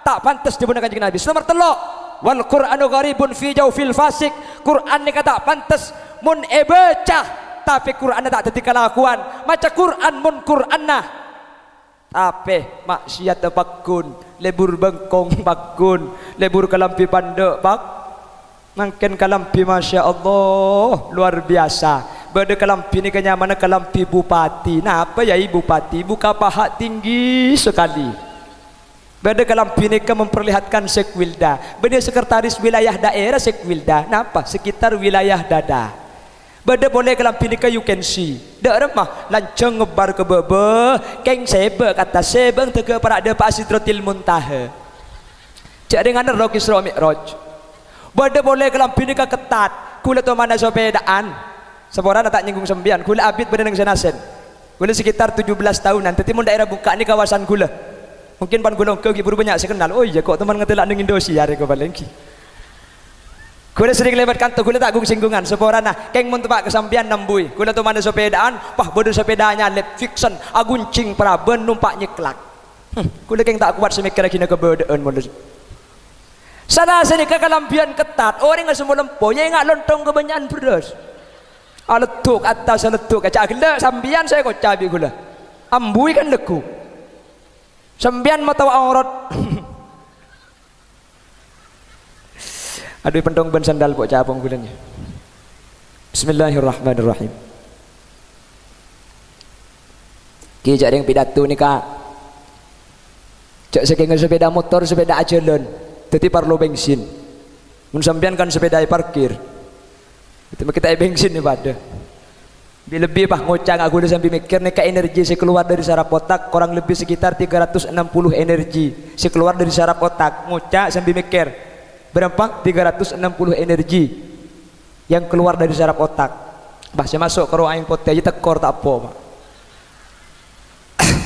tak pantas dibunuh Kanjeng Nabi nomor telok wal Qur'anu gharibun fi jawfil fasik Quran ni kata pantas mun baca tapi Quran tak dadi kelakuan maca Quran mun Quranna tapi maksiat pakun lebur bengkong pakun lebur kelampi pandek pak Makin kalampi Masya Allah luar biasa. Bada kalampi ni kenyamanan kalampi bupati. Nah apa ya ibu bupati? Buka paha tinggi sekali. Bada kalampi ni memperlihatkan Sekwilda. Bada sekretaris wilayah daerah Sekwilda. Napa? Sekitar wilayah Dada. Bada boleh kalampi ni you can see. Dak remah lancang ngebar ke bebe. Keng sebe kata sebeng tege para ada Pak Sidratil Muntaha. Cak dengan Rocky Isra Mi'raj. Bada boleh kelampi ni ketat. Kula tu mana sepedaan. Seorang tak nyinggung sembian. Kula abid pada nang senasen. Kula sekitar 17 tahunan. Tetapi mun daerah buka ni kawasan kula. Mungkin pan kula ke guru banyak saya kenal. Oh iya kok teman ngetelak ning Indosiar ko balengki. Kula sering lewat kantor kula tak gung singgungan. Seorang nah keng mun tempat kesampian nambui. Kula tu mana sepedaan. Pah bodoh sepedanya lep fiction aguncing praben numpak nyeklak. Kula keng tak kuat semikir kina kebedean mun. Sana sini kelampian ketat. Orang yang semua lempo, yang ingat lontong kebanyakan beras. Aletuk atas aletuk kaca gila. Sambian saya kok cabi gula. Ambui kan leku. Sambian mata aurat. Aduh pentong ben sandal kok capong gulanya. Bismillahirrahmanirrahim. Kijak yang pidato ni kak. Cak sekengal sepeda motor, sepeda ajalan. Jadi parlo bensin. Mun sampean kan sepeda parkir. Itu kita bensin ni pada. Lebih bah ngocang aku udah sampai mikir nih energi saya keluar dari saraf otak kurang lebih sekitar 360 energi. Saya keluar dari saraf otak ngocak sampai mikir berapa? 360 energi yang keluar dari saraf otak. Bah saya masuk ke ruang aing pote aja tekor tak apa.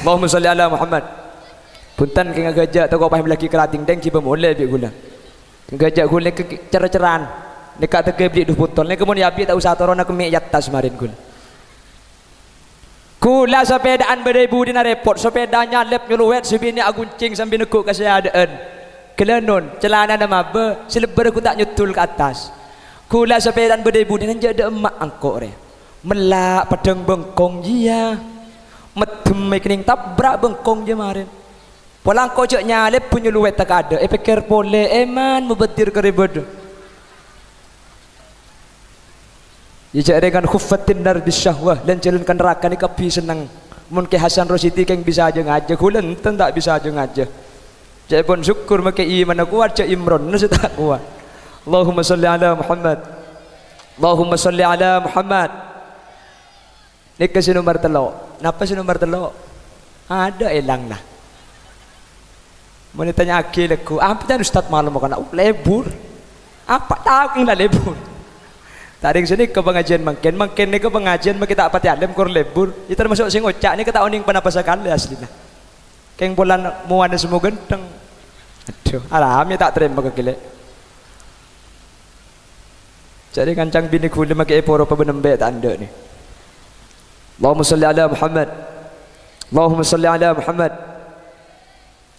Allahumma sholli ala Muhammad. Punten keng gajak toko pah belaki kerating deng ciba mole bi gula. Gajak gula ke cer-ceran. Dekat tege beli 2 botol. Nek kemun ya bi tak usah torona ke mek yatas marin gula. Kula sepedaan beribu dina repot sepedanya lep nyuluwet sebini aguncing sambil nekuk ke seadaan. Kelenon celana nama be selebar aku tak nyutul ke atas. Kula sepedaan beribu dina jadi emak angkok re. Melak padang bengkong dia. Medem kening tabrak bengkong je marin. Pulang kau cak nyalep punya luwet tak ada. Pikir boleh eman mubadir keribad. Ijak dengan khuffatin nar bisyahwah dan jalankan neraka ni kapi senang. Mungkin Hasan Rosidi keng bisa aja ngajak. Hulen tak bisa aja ngajak. Cak pun syukur makai iman kuat cak Imron nasi tak kuat. Allahumma salli ala Muhammad. Allahumma salli ala Muhammad. Ni kasi nomor telok. Napa si nomor telok? Ada elang lah. Mau ditanya akil aku, apa jangan Ustaz malam makan lebur? Apa tahu yang lebur? Taring sini ke pengajian makin ni ke pengajian makin tak pati alim kor lebur. Itu termasuk sing ocak ni kata oning pernah pasakali aslinya. Keng bulan muan semua genteng. Aduh, alamnya tak terima kekile. Jadi kancang bini kulit makai eporo pebenembe tak anda ni. Allahumma salli ala Muhammad. Allahumma salli ala Muhammad.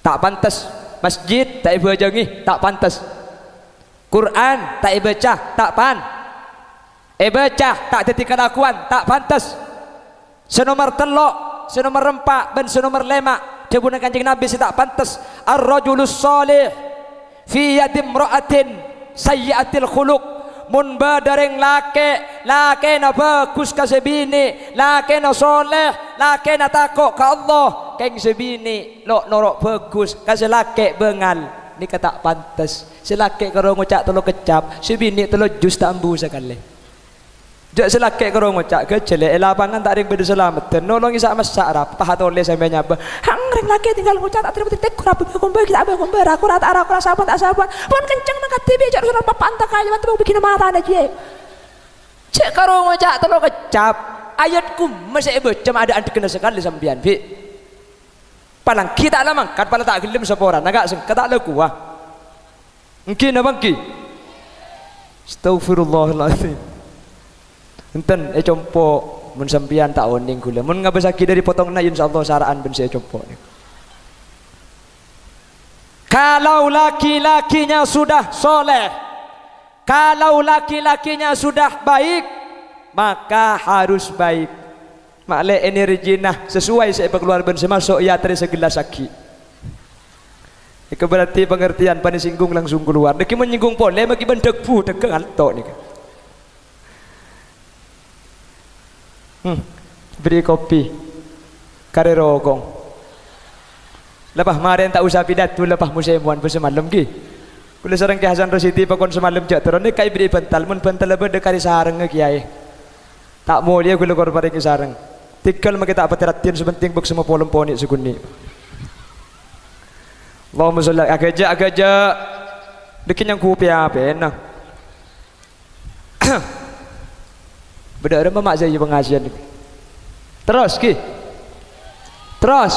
Tak pantas masjid tak ibu ajangi tak pantas. Quran tak ibaca tak pan. Baca tak jadi kelakuan tak pantas. Senomor telok, senomor rempak dan senomor lemak. Dia guna kanjeng Nabi si tak pantas. Ar-rajulus salih fi yadim ra'atin sayyiatil khuluq. Mun badareng lake na bagus ka sebini, lake na soleh, lake na takok ka Allah. Keng sebini lo norok bagus kasi lake bengal ni kata pantas. Selake karo ngucak telo kecap, sebini telo jus tak ambu sekali. Jak selake karo ngucak kecele lapangan tak ring beda selamat. Nolongi sak masak rap pahat oleh sampe nyaba. Hang ring lake tinggal ngucak tak terima tek kurap kombe kita abang kombe aku rasa apa tak sabar. Pun kenceng nang TV jak suara papantak aja mantep bikin mata aja. Cek karo ngucak telo kecap. Ayatku masih becam ada kena sekali sampean bi. Palang kita lah mangkat palang tak gelem seporan agak kata laku wah. Mungkin abang ki. Astaghfirullahaladzim. Enten compo mun sampean tak oning kula. Mun ngabesaki dari potong na insyaallah saraan ben saya compo. Kalau laki-lakinya sudah soleh, kalau laki-lakinya sudah baik, maka harus baik. Makle energi nah sesuai saya keluar ben semasuk ya teri segelas aki. Itu berarti pengertian pani singgung langsung keluar. Deki menyinggung pole bagi bendek bu deke alto nih. Beri kopi. Kare rogong. Lepas kemarin tak usah pidato lepas musemuan semalam ki. Kula sareng Ki Hasan Rasidi pakon semalam jak terone kai beri bental mun bental lebih dekari sareng kiai. Tak mau dia kula korban ki sareng. Tikal maki tak pateratian sebenting bek semua polem poni seguni. Allahumma sholli agaja dekin yang kupi apa nah. Beda ada mak saya pengajian. Terus ki. Terus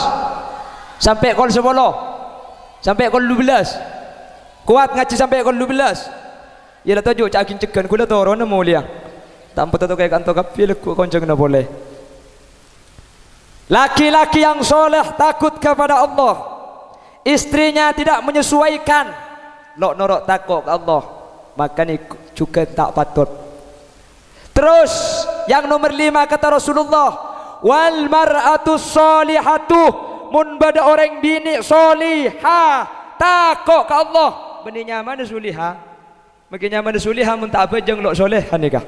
sampai kol 10. Sampai kol 12. Kuat ngaji sampai kol 12. Ya lah tajuk cak akin cegan kula torona mulia. Tanpa tahu kayak kantor kapil ku konceng na boleh. Laki-laki yang soleh takut kepada Allah. Istrinya tidak menyesuaikan lok norok takut ke Allah, maka ini juga tak patut. Terus yang nomor 5 kata Rasulullah, wal mar'atu solihatu, mun bada orang bini solihah takut ke Allah. Beni nyaman solihah, makin nyaman solihah mun tak apa jeng lok soleh nikah.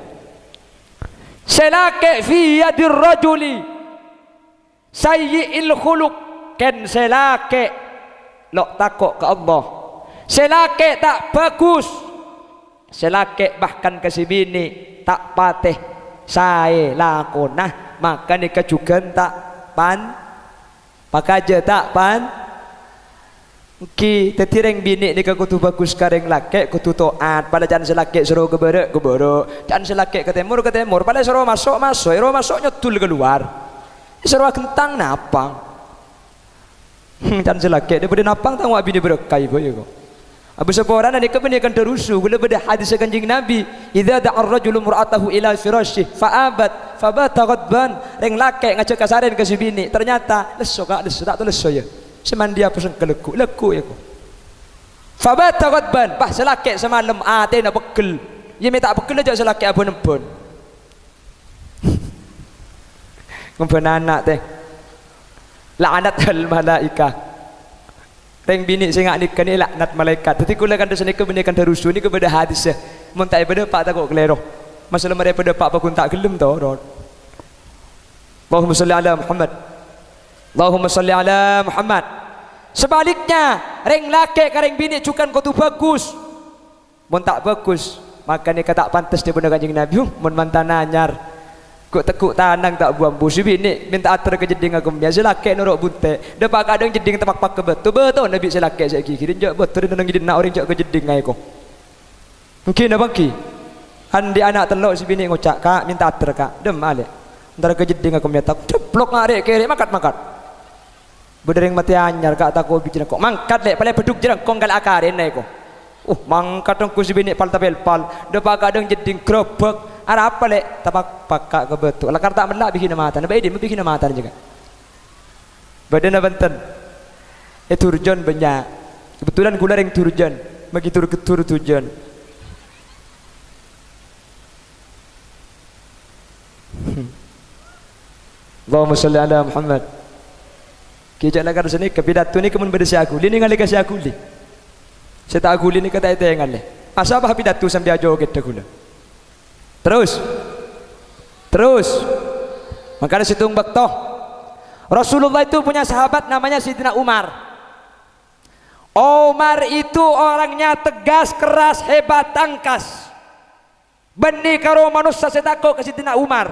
Selake fi yadir rajuli sayyi'il khuluq, ken selake lok takut ke Allah, selake tak bagus, selake bahkan ke si bini tak pateh saya lakonah, maka nikah juga tak pan pakaja tak pan ki tetireng bini nikah kutu bagus kareng lake kutu toat pada jangan selake suruh keberek jangan selake ke timur pada suruh masuk nyetul keluar suruh kentang napang. Dan selaki daripada napang tahu bini berkai boy kok. Abu seporan ada kebenakan terusu gula pada hadis kanjeng Nabi, idza da'a ar-rajulu mur'atahu ila firasyihi fa'abat fabata ghadban, reng laki ngajak kasarin ke si bini ternyata leso tak leso ya. Semandia pesan ke leku ya kok. Fabata ghadban, bah selaki semalam ate nak pegel. Ye minta pegel aja selaki abon empon. Ngempon anak teh. Laknat al malaika. Reng bini sing ngak nikah ni laknat malaikat. Tapi kula kan desane kebenakan terusu ni kepada hadis. Mun tak pada pak takut kelero. Masalah mereka pada pak pakun tak gelem to. Allahumma sholli ala Muhammad. Allahumma sholli ala Muhammad. Sebaliknya, reng laki ka reng bini cukan kau tu bagus. Mun tak bagus, maka nikah tak pantas daripada kanjeng Nabi. Mun mantan anyar. Kok tekuk tanang tak buang busi bini minta atur ke jeding aku biasa laki norok bunte depak kadang jeding tepak ke betul nabi selaki saya kiri jak betul nang jeding nak orang jak ke jeding ngai ko mungkin apa ki andi anak telok si bini ngocak kak minta atur kak dem ale ntar ke jeding aku nyetak ceplok ngarek kere makat bedereng mati anyar kak tak ko bikin kok mangkat lek pale beduk jerang kong kal akaren nai ko mangkat ku si bini pal tapel pal depak kadang jeding grobek ada apa lek tapak pakak ke betul lakar tak melak bikin mata nabai dia bikin mata juga badan banten turjon banyak kebetulan gula yang turjon bagi tur tujuan Allahumma sholli ala Muhammad kijak lakar sini kepidato ni kemun berdasi aku ini ngalih kasih aku li saya tak aku li ni kata itu yang ngalih asa apa pidato sampai ajo kita gula. Terus makanya situng baktoh Rasulullah itu punya sahabat namanya Sayyidina Umar. Umar itu orangnya tegas, keras, hebat, tangkas. Benih karo manusia setako ke Sayyidina Umar.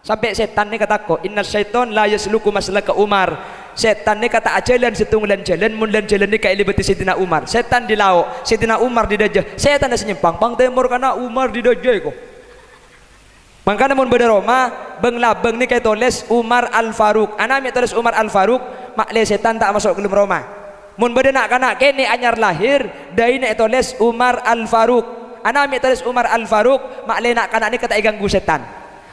Sampai setan ni katako inna syaiton la yasluku maslaka Umar. Setan ni kata ajalan setunggulan jalan mulan jalan ni kayak libeti Sayyidina Umar. Setan di lauk, Sayyidina Umar di dajah. Setan dah senyimpang pang timur karena Umar di dajah ko. Makanya mun beda Roma beng ni kayak tulis Umar Al-Faruq. Anak mi tulis Umar Al-Faruq, makle setan tak masuk ke dalam Roma. Mun beda nak kana kene anyar lahir, dai nek tulis Umar Al-Faruq. Anak mi tulis Umar Al-Faruq, makle nak kana ni kata ganggu setan.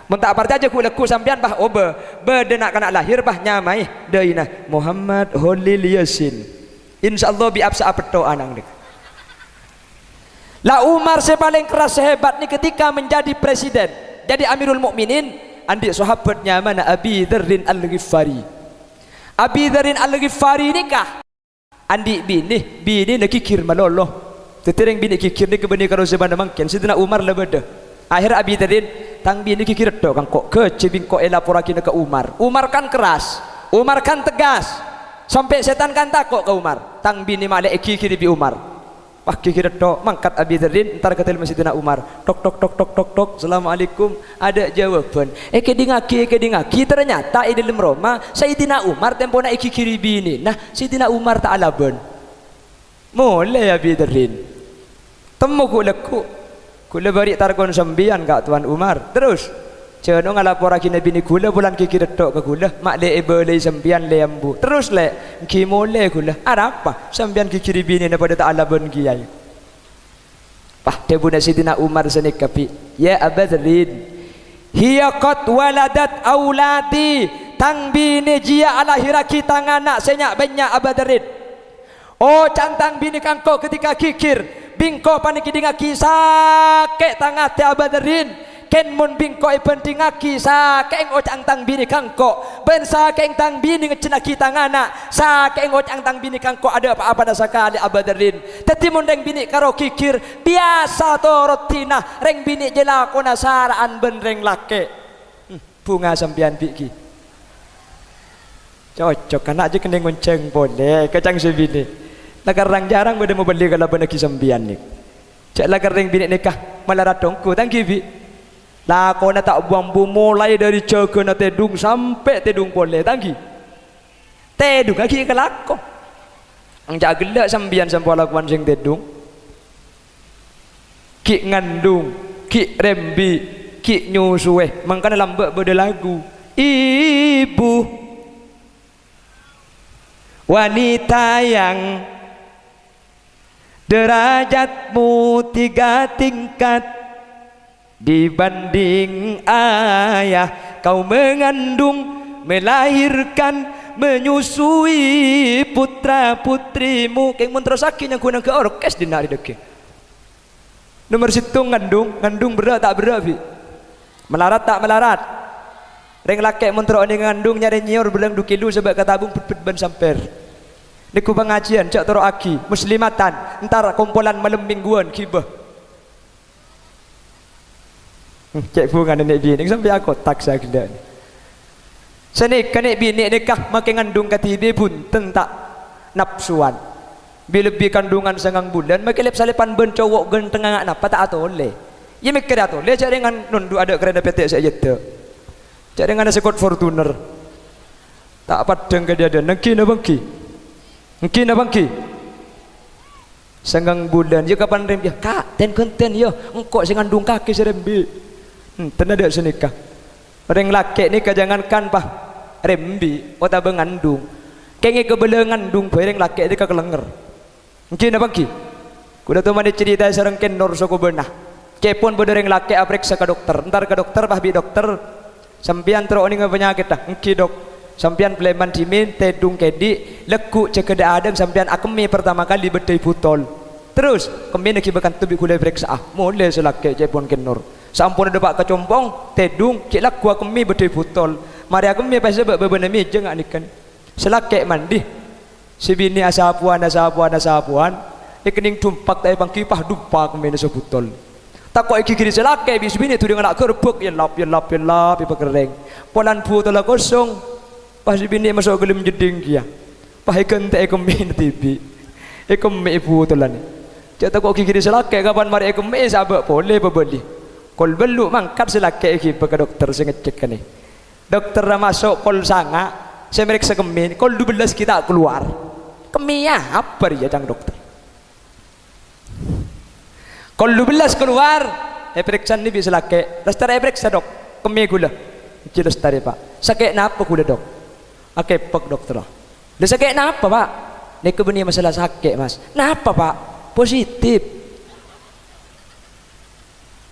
Mun tak percaya ku leku sampean bah obe, beda nak kana lahir bah nyamai dai nah Muhammad Holil Yasin. Insyaallah bi absa apeto anang dik. Lah Umar sepaling keras sehebat ni ketika menjadi presiden. Jadi Amirul Mukminin andik sahabatnya mana Abi Dzarrin Al-Ghifari. Abi Dzarrin Al-Ghifari nikah andi bini nak kikir malolo tetereng bini kikir ni kebeni karo zaman mangken Sidina Umar lebeda akhir Abi Darin tang bini kikir tok kang kok kecebing kok elaporaki ke Umar kan keras Umar kan tegas sampai setan kan takut ke Umar tang bini malek kikir bi Umar wah kikir tok mangkat Abi Darin entar ketel Sidina Umar tok assalamualaikum ada jawaban kedingaki ternyata di dalam Roma Sayyidina Umar tempo nak kikiri bini nah Sayyidina Umar tak alaban mulai Abi Darin temu kula bari targon sembian kak Tuan Umar terus jono ngalaporaki nabi ni kula bulan kikir tok ke kula mak le ebele sembian le ambu terus le ki mole kula ada apa sembian kikiri bini daripada tak alaban kiai pah debuna Sidina Umar senik kapi ya Abadrin hiya qad waladat auladi tang bini jia alahira kita nganak senyak banyak Abadrin oh cantang bini kangko ketika kikir bingko paniki dingaki sakek tangate Abadrin ken mun bingko penting aki sakek ngocang tang bini kangko ben sakek tang bini ngecenaki tangana sakek ngocang tang bini kangko ada apa-apa sekali Abadrin teti mun deng bini karo kikir biasa to rutina reng bini jelakona saraan ben reng lake bunga sampian biki cocok kan aja kena ngonceng boleh kacang sebini lakarang jarang boleh mau beli kalau benak sembian nih cak lakarang bini nikah malah ratongku tangki bi lakona tak buang bu mulai dari jaga na tedung sampai tedung boleh tangki tedung lagi kelako angja gelak sembian sampai lakuan sing tedung ki ngandung ki rembi ki nyusueh mangkana lambak beda lagu ibu wanita yang derajatmu 3 tingkat dibanding ayah kau mengandung melahirkan menyusui putra putrimu keng terus sakin yang kunang ke orkes di nari deke nomor situ ngandung berat tak berat bi melarat tak melarat reng laki mentro ni ngandung nyari nyor belang 2 kilo sebab katabung put ban samper niku pengajian cak toro aki muslimatan entar kumpulan malam mingguan kibah cek bunga nenek bini sampai aku tak sagda senik kanek bini nikah makin ngandung katibe pun tentak nafsuan bila lebih kandungan sangang bulan makin lep salipan ben cowok gen tengah napa tak atole ya mikir atole cak dengan nundu ada kereta PT saja tu cak dengan sekot Fortuner tak padang kejadian Mungkin abangki sanggang bulan ya kapan rem ya kak ten konten ya engkau sing ngandung kaki serembi tenaga senikah orang laki ni jangankan pah rembi otak mengandung kengi kebele ngandung bareng laki dia kelenger mungkin abangki kuda tu mana cerita sareng ken nor soko benah cepon bereng laki apriksa ke dokter entar ke dokter pah bi dokter sampian tro ni penyakit dah engki dok sampian pleman dimin tedung kedi lekuk cekeda adem sampian akemi pertama kali bedai butol terus kemi nak kibakan tubi kulai periksa mulai selake cepon kenor sampun depak kecompong tedung cek laku akemi bedai butol mari akemi pas sebab bebenemi jeng anikan selake mandi si bini asapuan ikening tumpak tai bang kipah dumpak kemi nasa butol tak kok iki kiri selake bis bini tu dengan nak kerbuk ya lap ipa kereng polan butol kosong pas bini masuk gelim jeding kia pas ikan tak ekemi TV ekemi ibu tulan cak tak kok kiri selake kapan mari ekemi sabak boleh beli kol belu mangkat selake iki ke dokter sing ngecek ni dokter masuk kol sanga saya merek sekemi kol 12 kita keluar kemi ya apa ya jang dokter kol 12 keluar periksa ni bisa selake dasar periksa dok kemi gula jelas tadi pak sakit napa gula dok Oke, pak dokter. Dia sakit napa pak? Ini kebenih masalah sakit mas. Napa pak? Positif.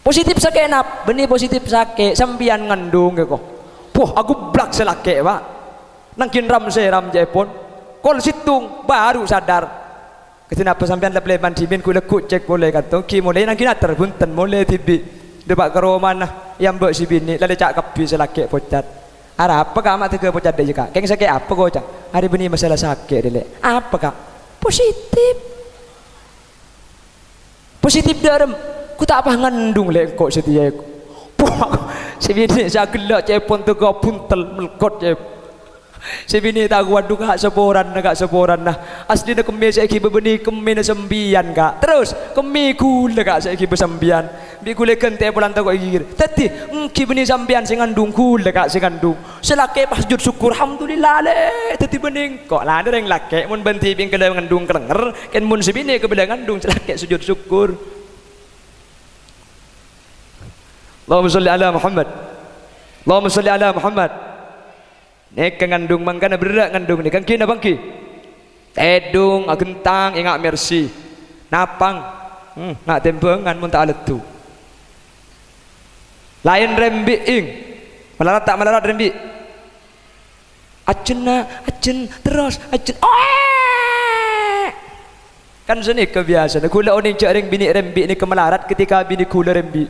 Positif sakit napa? Benih positif sakit. Sampian ngandung kok. Wah, aku blak selake pak. Nangkin ram jepon. Kol situng baru sadar. Kenapa sampian lepleman dimin ku lekuk cek boleh kata. Ki mulai nangkin atar bunten mulai tibi. Depak ke mana yang mbak si bini lalu cak kebi selake pocat. Ada apa kak mak tega pocah deh kak? Keng sakit apa kau cak? Hari benih masalah sakit dele. Apa kak? positif. Positif dalam ku tak apa ngandung lek kok setia aku. Sebini saya gelak cepon tu kau puntel melkot cep. Sebini tak waduh kak seporan nah. Asli nak kemi saya ki berbeni kemi na sembian kak. Terus kemi kula kak saya ki bersembian. Bi kula kente bulan tak kau gigir. Tadi ki beni sembian sing ngandung kula kak sing ngandung. Selake pas sujud syukur alhamdulillah le. Tadi bening kok lah ada yang laki mun benti ping kele ngandung kelenger. Ken mun sebini ke bela ngandung selake sujud syukur. Allahumma sholli ala Muhammad. Allahumma sholli ala Muhammad. Nek ngandung mangkana berak ngandung ni kan kina bangki. Tedung agentang ingat mercy. Napang nak tempengan mun tak aletu. Lain rembi ing. Melarat tak melarat rembi. Acen terus acen. Kan seni kebiasaan. Kula oning cak ring bini rembi ni kemelarat ketika bini kula rembi.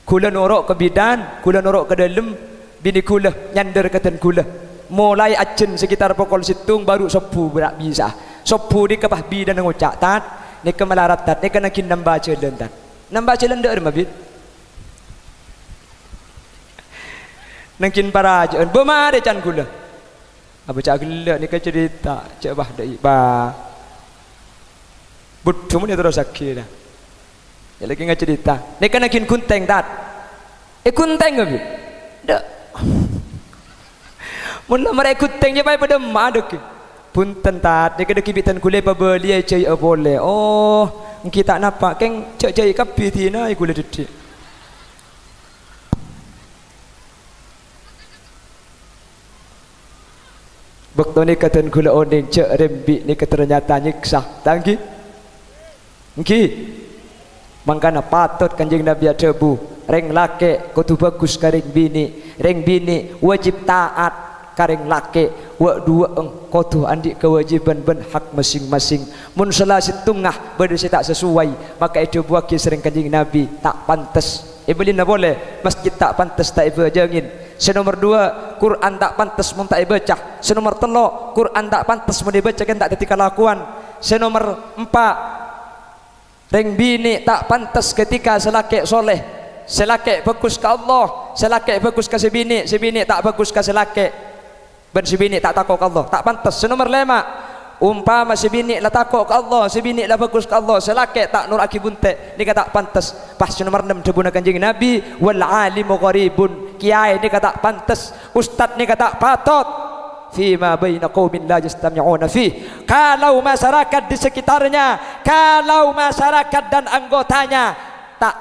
Kula norok ke bidan, kula norok ke dalam, bini kula nyander ke ten kula. Mulai acen sekitar pukul situng baru sopu berak bisa. Sopu di kepah bidan ngucak tat, ni ke melarat tat, ni kena kin nambah celen tat. Nambah celen dak ada bid. Nangkin para ajan, bemade can kula. Apa cak gelak ni ke cerita, cak bah dai ba. Butuh ni terus sakit dah. Ya lagi nggak cerita. Ni kan nakin kunteng tat. Kunteng nggak? Dak. Mula mereka kunteng je pai pada maduk. Punten tat. Ni kada kibitan kule pabeli cai boleh. Oh, kita nampak keng cai kapi tina kule dedik. Waktu ni kata kule oning cak rembi ni ternyata nyiksa. Tangki. Ngki. Mangkana patut kanjeng Nabi adebu reng lake kudu bagus kareng bini, reng bini wajib taat kareng lake wa dua kudu andik kewajiban ben hak masing-masing. Mun salah setengah bade tak sesuai maka itu buaki sering kanjeng Nabi tak pantas. Ibelina boleh masjid tak pantas tak ibu jangin. Senomor 2 Quran tak pantas mun tak baca. Senomor 3 Quran tak pantas mun dibaca kan tak ketika lakuan. Senomor 4 reng bini tak pantas ketika selake soleh, selake bagus ke Allah, selake bagus ke sebini tak bagus ke selake, ben sebini tak takut ke Allah, tak pantas. Senomor 5 umpama sebini lah takut ke Allah, sebini lah bagus ke Allah, selake tak nur aki bunte, ni kata tak pantas. Pas nomor 6 debuna kanjeng Nabi, wal alimu gharibun, kiai ni kata tak pantas, ustad ni kata patut. Fima baina qaumin la yastami'una fi. Kalau masyarakat di sekitarnya, kalau masyarakat dan anggotanya tak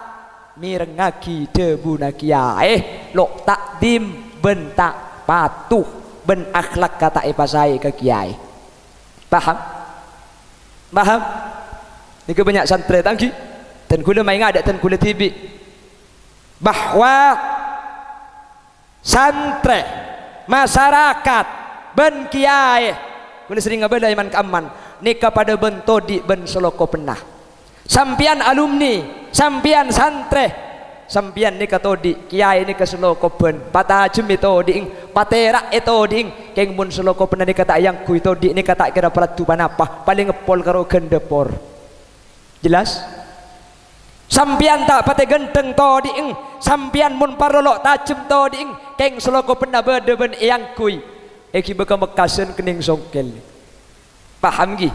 mirengaki debuna kiai, lo takdim ben tak patuh ben akhlak kata pasai ke kiai. Paham? Paham? Ni ke banyak santri tangki dan kula mai ngada dan kula tibi bahwa santri masyarakat ben kiai kula sering ngabela iman keaman ni kepada ben todi ben seloko penah sampian alumni sampian santre sampian ni katodi kiai ni ke seloko ben patahajum itu ding patera itu ding keng mun seloko penah ni kata yang ku itu di ni kata kira pelatu panapa paling ngepol karo gendepor jelas sampian tak pate genteng to ding sampian mun parolok tajem to ding keng seloko penah bede ben yang kui eki bekam bekasen kening songkel. Paham gi?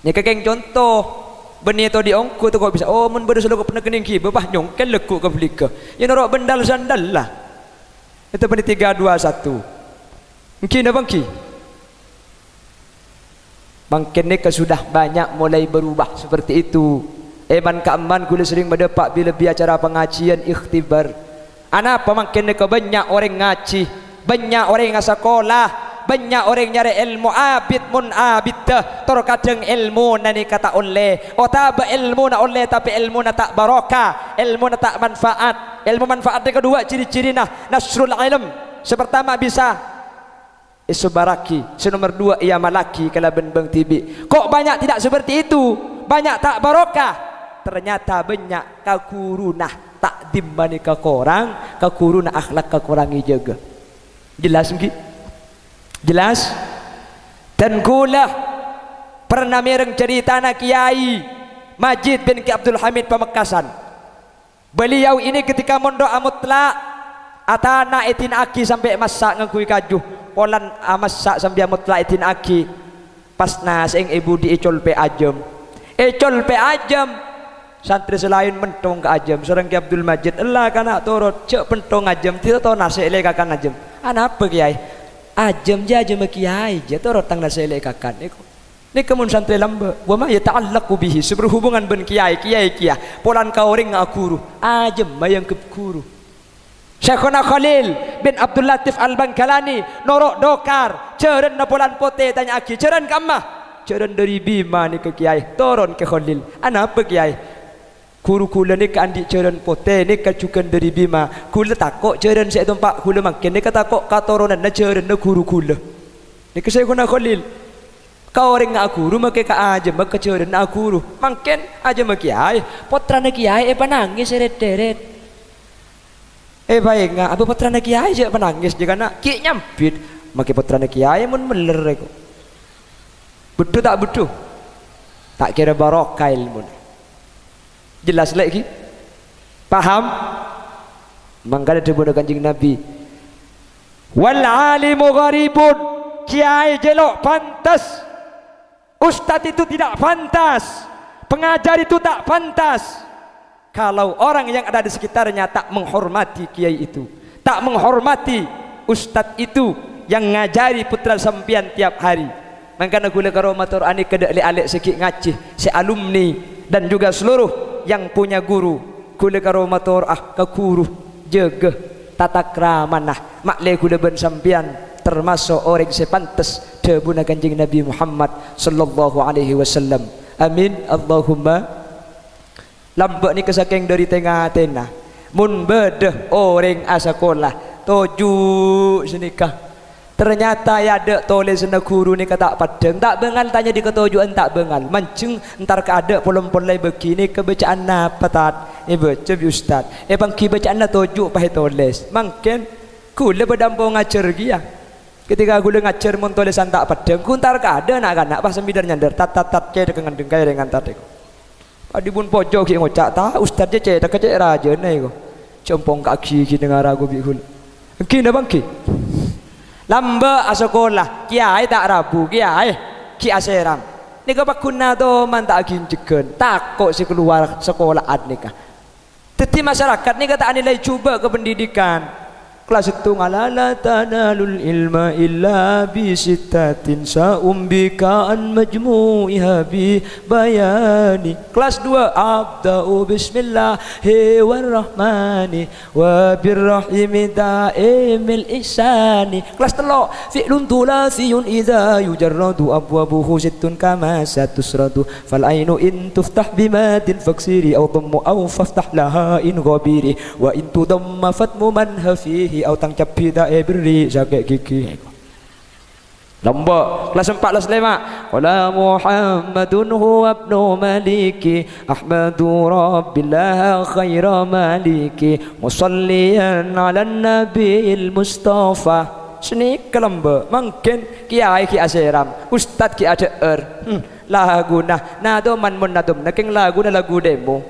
Ni kakeng contoh beni to di ongku tu kok bisa oh mun bedo selalu pernah kening ki bebah nyongkel lekuk ke belika. Ya norok bendal sandal lah. Itu beni 3 2 1. Mungkin apa ki? Mungkin ni sudah banyak mulai berubah seperti itu. Eman keaman kula sering mendapat bila acara pengajian ikhtibar. Anapa mungkin ni banyak orang ngaji, banyak orang yang sekolah, banyak orang nyari ilmu abid mun abid terkadang ilmu nani kata oleh otaba ilmu na oleh tapi ilmu na tak barokah, ilmu na tak manfaat. Ilmu manfaat yang kedua ciri-ciri nasrul ilm. Sepertama bisa isubaraki, senomor 2 ia malaki kala ben-beng tibi. Kok banyak tidak seperti itu? Banyak tak barokah. Ternyata banyak kakurunah tak dimbani ke korang, kakurunah akhlak ke korangi jaga. Jelas mungkin? Jelas? Dan kula pernah mireng cerita anak Kiai Majid bin Ki Abdul Hamid Pamekasan. Beliau ini ketika mondok mutlak atana etin aki sampai masak ngakui kajuh polan masak sampai mutlak etin aki pas nas ing ibu di ecol pe ajem santri selain mentong ke ajem seorang Ki Abdul Majid elah kana torot cek pentong ajem tidak tahu nasi ele kakan ajem apa Kiai ajem aja Kiai je torot tang nasi ele kakan ni kemun santri lamba wa ma yata'allaqu bihi seberhubungan ben kiai polan kau ring ngakuru ajem mayang kebkuru. Syekhuna Khalil bin Abdul Latif Al-Bangkalani norok dokar ceren na polan pote tanya aki ceren kamah ceren dari Bima ni ke kiai toron ke Khalil apa kiai kuru kula ni ke andi ceren pote ni ke cukan dari Bima kula takok ceren saya tempat kula makin ni ke takok katoronan na ceren na kuru kula ni ke Syekhuna Khalil kau orang aku rumah ke aja mak keceren aku makin aja mak kiai putra nak kiai penangis seret-seret baik ngah apa putra nak kiai je penangis jika nak ki nyampit mak putra nak kiai mun meler aku betul tak betul tak kira barokah ilmu jelas lagi paham mangkala debu Kanjeng Nabi wal alimu gharibun kiai jelok pantas ustadz itu tidak pantas, pengajar itu tak pantas kalau orang yang ada di sekitarnya tak menghormati kiai itu, tak menghormati ustadz itu yang ngajari putra sampian tiap hari. Makanya gula karomatur ani kedek alek sikit ngacih si alumni dan juga seluruh yang punya guru gula karomatur ke guru jaga tata krama nah makle gula ben sampian termasuk orang sepantas debuna Kanjeng Nabi Muhammad sallallahu alaihi wasallam. Amin Allahumma. Lambak ni kesaking dari tengah tena mun bedeh orang asakolah toju senikah ternyata ya ada tulis na guru ni kata padeng tak bengal tanya di ketujuan tak bengal mancing entar keada polom-polai begini kebacaan apa tat baca bi ustaz bangki bacaan na toju pahe tulis mungkin kula berdampo ngajar dia ketika gula ngajar mun tulisan tak padeng kuntar keada nak pas sembidan nyandar tat cek dengan dengkai dengan tat adi pun pojok ki ngocak ta ustaz je cek cek raja nai ko compong kaki ki dengar aku bi hul ki na bangki lamba asekolah kiai tak rabu kiai ki aseram nika pakuna to man tak ginjegen takok si keluar sekolah ad nika teti masyarakat nika tak nilai cuba ke pendidikan kelas itu la tanalul ilma illa bi sittatin sa'umbika an majmu'iha bi bayani kelas 2 abda'u bismillahirrahmani wa birrahimi da'imil ihsani kelas 3 fi'lun thulathiyun idza yujarradu abwabuhu sittun kama satusradu fal ainu in tuftah bimadin faksiri aw dhammu aw faftah laha in ghabiri wa in tudamma fatmu man hafihi au tang capi da beri sakit gigi lamba kelas 4 kelas 5 wala Muhammadun huwa ibnu maliki ahmadu rabbillah khaira maliki musalliyan ala nabiyil mustafa seni kelamba mungkin kiai ki aseram ustad ki adeer lagu nah do man mun nadum naking lagu demo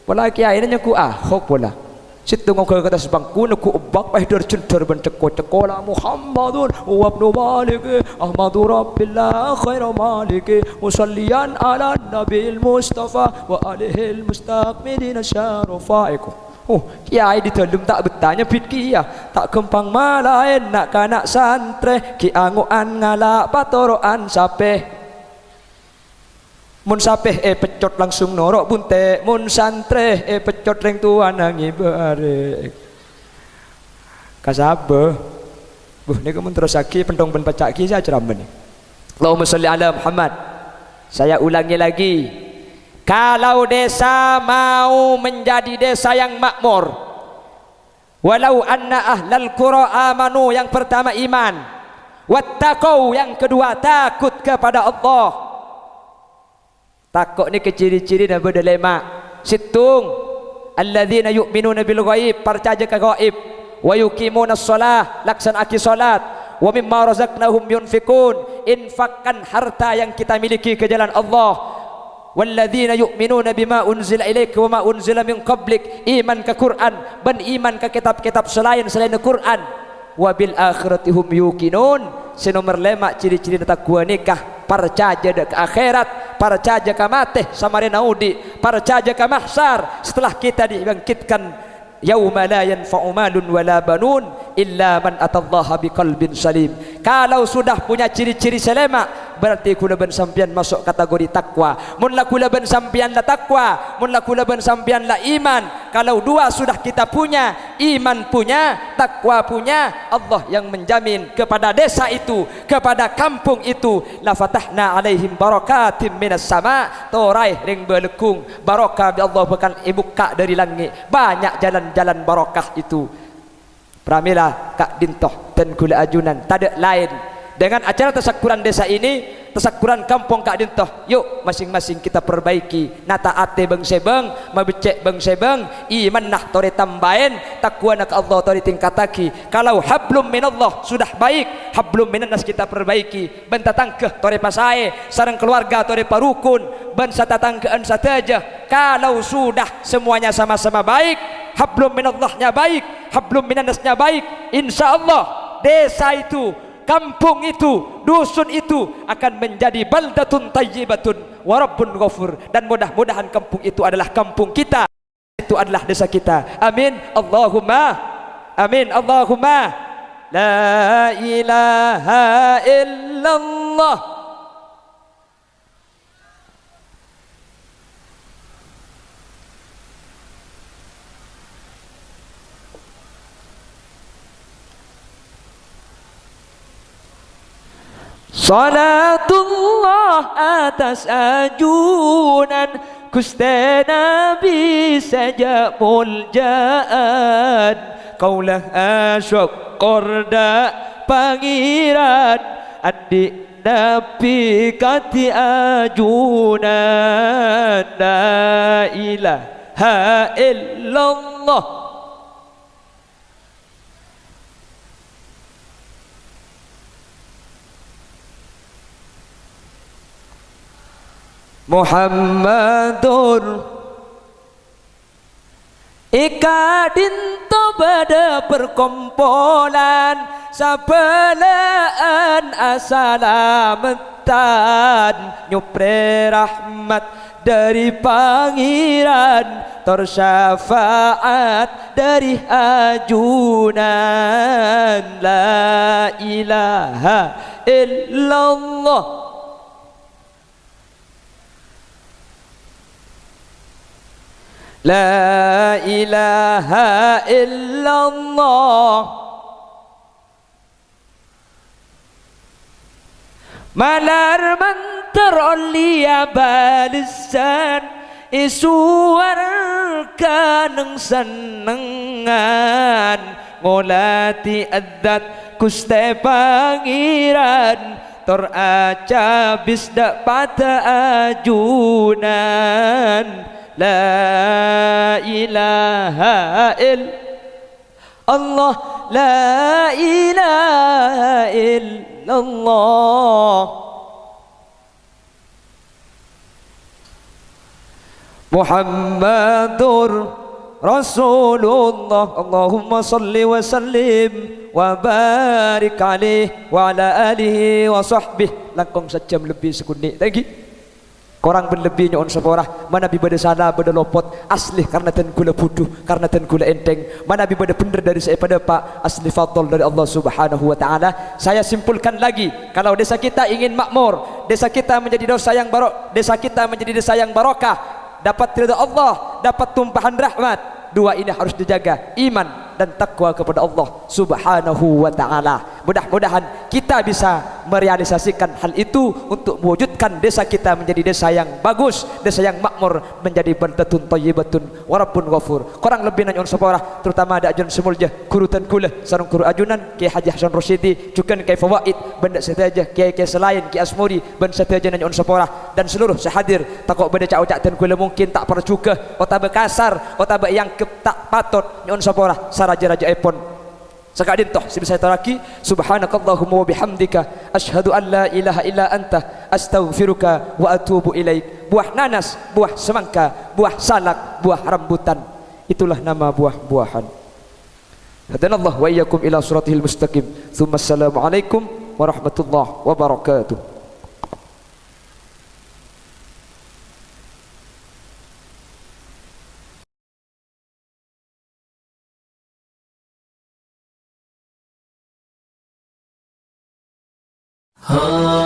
pola kiai nya ku ahok pola situ ngokol kata sebangku naku ubak pahidar cendar benceko la Muhammadun wa ibnu Malik Ahmadu Rabbillah khairu Maliki musalliyan ala Nabil Mustafa wa alihil mustaqmidin syarafaiku kiai ditelum tak bertanya pitki ya tak kempang malain nak kanak santre ki anguan ngalak patoroan sapeh mun sapeh pecot langsung norok bunte mun santre pecot reng tuan nangi barek kasabe ni kamu terus aki pentong pen pacak ki saya ceramah ni Allahumma sholli ala Muhammad. Saya ulangi lagi, kalau desa mau menjadi desa yang makmur, walau anna ahlal qura amanu, yang pertama iman, wattaqau, yang kedua takut kepada Allah. Takut ni ke ciri-ciri dan berdelema. Situng alladzina yu'minuna bil ghaib, percaya ke gaib, wa yuqimuna shalah, laksanaki salat, wa mimma razaqnahum yunfikun, infakkan harta yang kita miliki ke jalan Allah. Walladzina yu'minuna bima unzila ilaika wa ma unzila min qablik, iman ke Quran dan iman ke kitab-kitab selain Quran. Wa bil akhirati hum yuqinun, senomor 5 ciri-ciri takwa nikah, percaya ke akhirat, percaya ke mati sama renaudi, percaya ke mahsyar setelah kita dibangkitkan. Yauma la yanfa'u malun wala banun illa man atallaha biqalbin salim. Kalau sudah punya ciri-ciri selema, berarti kula ben sampian masuk kategori takwa. Mun la kula ben sampian la takwa, mun la kula ben sampian la iman. Kalau dua sudah kita punya, iman punya, takwa punya, Allah yang menjamin kepada desa itu, kepada kampung itu, la fatahna alaihim barakatim minas sama, torai ring belekung barakah bi Allah bukan ibuka dari langit, banyak jalan-jalan barakah itu. Pramila Kak Dintoh dan Gula Ajunan tak ada lain dengan acara tasyakuran desa ini, tasyakuran kampung Kak Dintoh. Yuk masing-masing kita perbaiki nata ate bang sebeng, mabecek bang sebeng, iman nah tore tambahin, takwa nak Allah tore tingkataki. Kalau hablum minallah sudah baik, hablum minannas kita perbaiki. Ben tatangkeh tore pasae, sareng keluarga tore parukun, ben satatangkeun sateja. Kalau sudah semuanya sama-sama baik, hablum minallahnya baik, hablum minannasnya baik, insyaallah desa itu, kampung itu, dusun itu akan menjadi baldatun tayyibatun wa rabbun ghafur, dan mudah-mudahan kampung itu adalah kampung kita, itu adalah desa kita. Amin Allahumma amin Allahumma la ilaha illallah. Salatullah atas ajunan Gusti Nabi saja muljaan, kaulah asyok korda pangeran adik Nabi kati ajunan. La ilaha illallah. Muhammadur Ika dinto pada perkumpulan sabelaan asalametan, nyupre rahmat dari pangeran, tersyafaat dari ajunan. La ilaha illallah. La ilaha illallah. Malar mantar olia balisan isuar kaneng senengan, ngolati adat Gusti Pangeran, tor aca bisda pada ajunan. La ilaha illallah, la ilaha illallah. Muhammadur Rasulullah. Allahumma salli wa sallim wa barik alaihi wa ala alihi wa sahbihi. Langkong sejam lebih sekundi lagi. Korang berlebihnya on seporah, mana bi bade sana bade lopot asli karena ten gula buduh, karena ten gula enteng, mana bi bade bener dari saya pada Pak asli fadl dari Allah Subhanahu wa taala. Saya simpulkan lagi, kalau desa kita ingin makmur, desa kita menjadi desa kita menjadi desa yang barokah, dapat ridha Allah, dapat tumpahan rahmat, dua ini harus dijaga, iman dan takwa kepada Allah Subhanahu wa taala. Mudah-mudahan kita bisa merealisasikan hal itu untuk mewujudkan desa kita menjadi desa yang bagus, desa yang makmur, menjadi baldatun thayyibatun wa rabbun ghafur. Korang lebih nanyon seporah, terutama ada ajunan semulja kurutan kula sareng guru ajunan Kiai Haji Hasan Rosyidi, cukan Kiai Fawaid benda setaja Kiai selain Kiai Asmuri ben setaja nanyon seporah, dan seluruh sehadir takok beda cak dan kula mungkin tak percuke otabe kasar, otabe yang tak patut nyon seporah raja-raja epon Sekadin toh si saya taraki subhanakallahumma wa bihamdika asyhadu an la ilaha illa anta astaghfiruka wa atubu ilaik. Buah nanas, buah semangka, buah salak, buah rambutan, itulah nama buah-buahan. Hadanallah wa iyyakum ila siratil mustaqim. Tsumma assalamu alaikum warahmatullahi wabarakatuh. Ah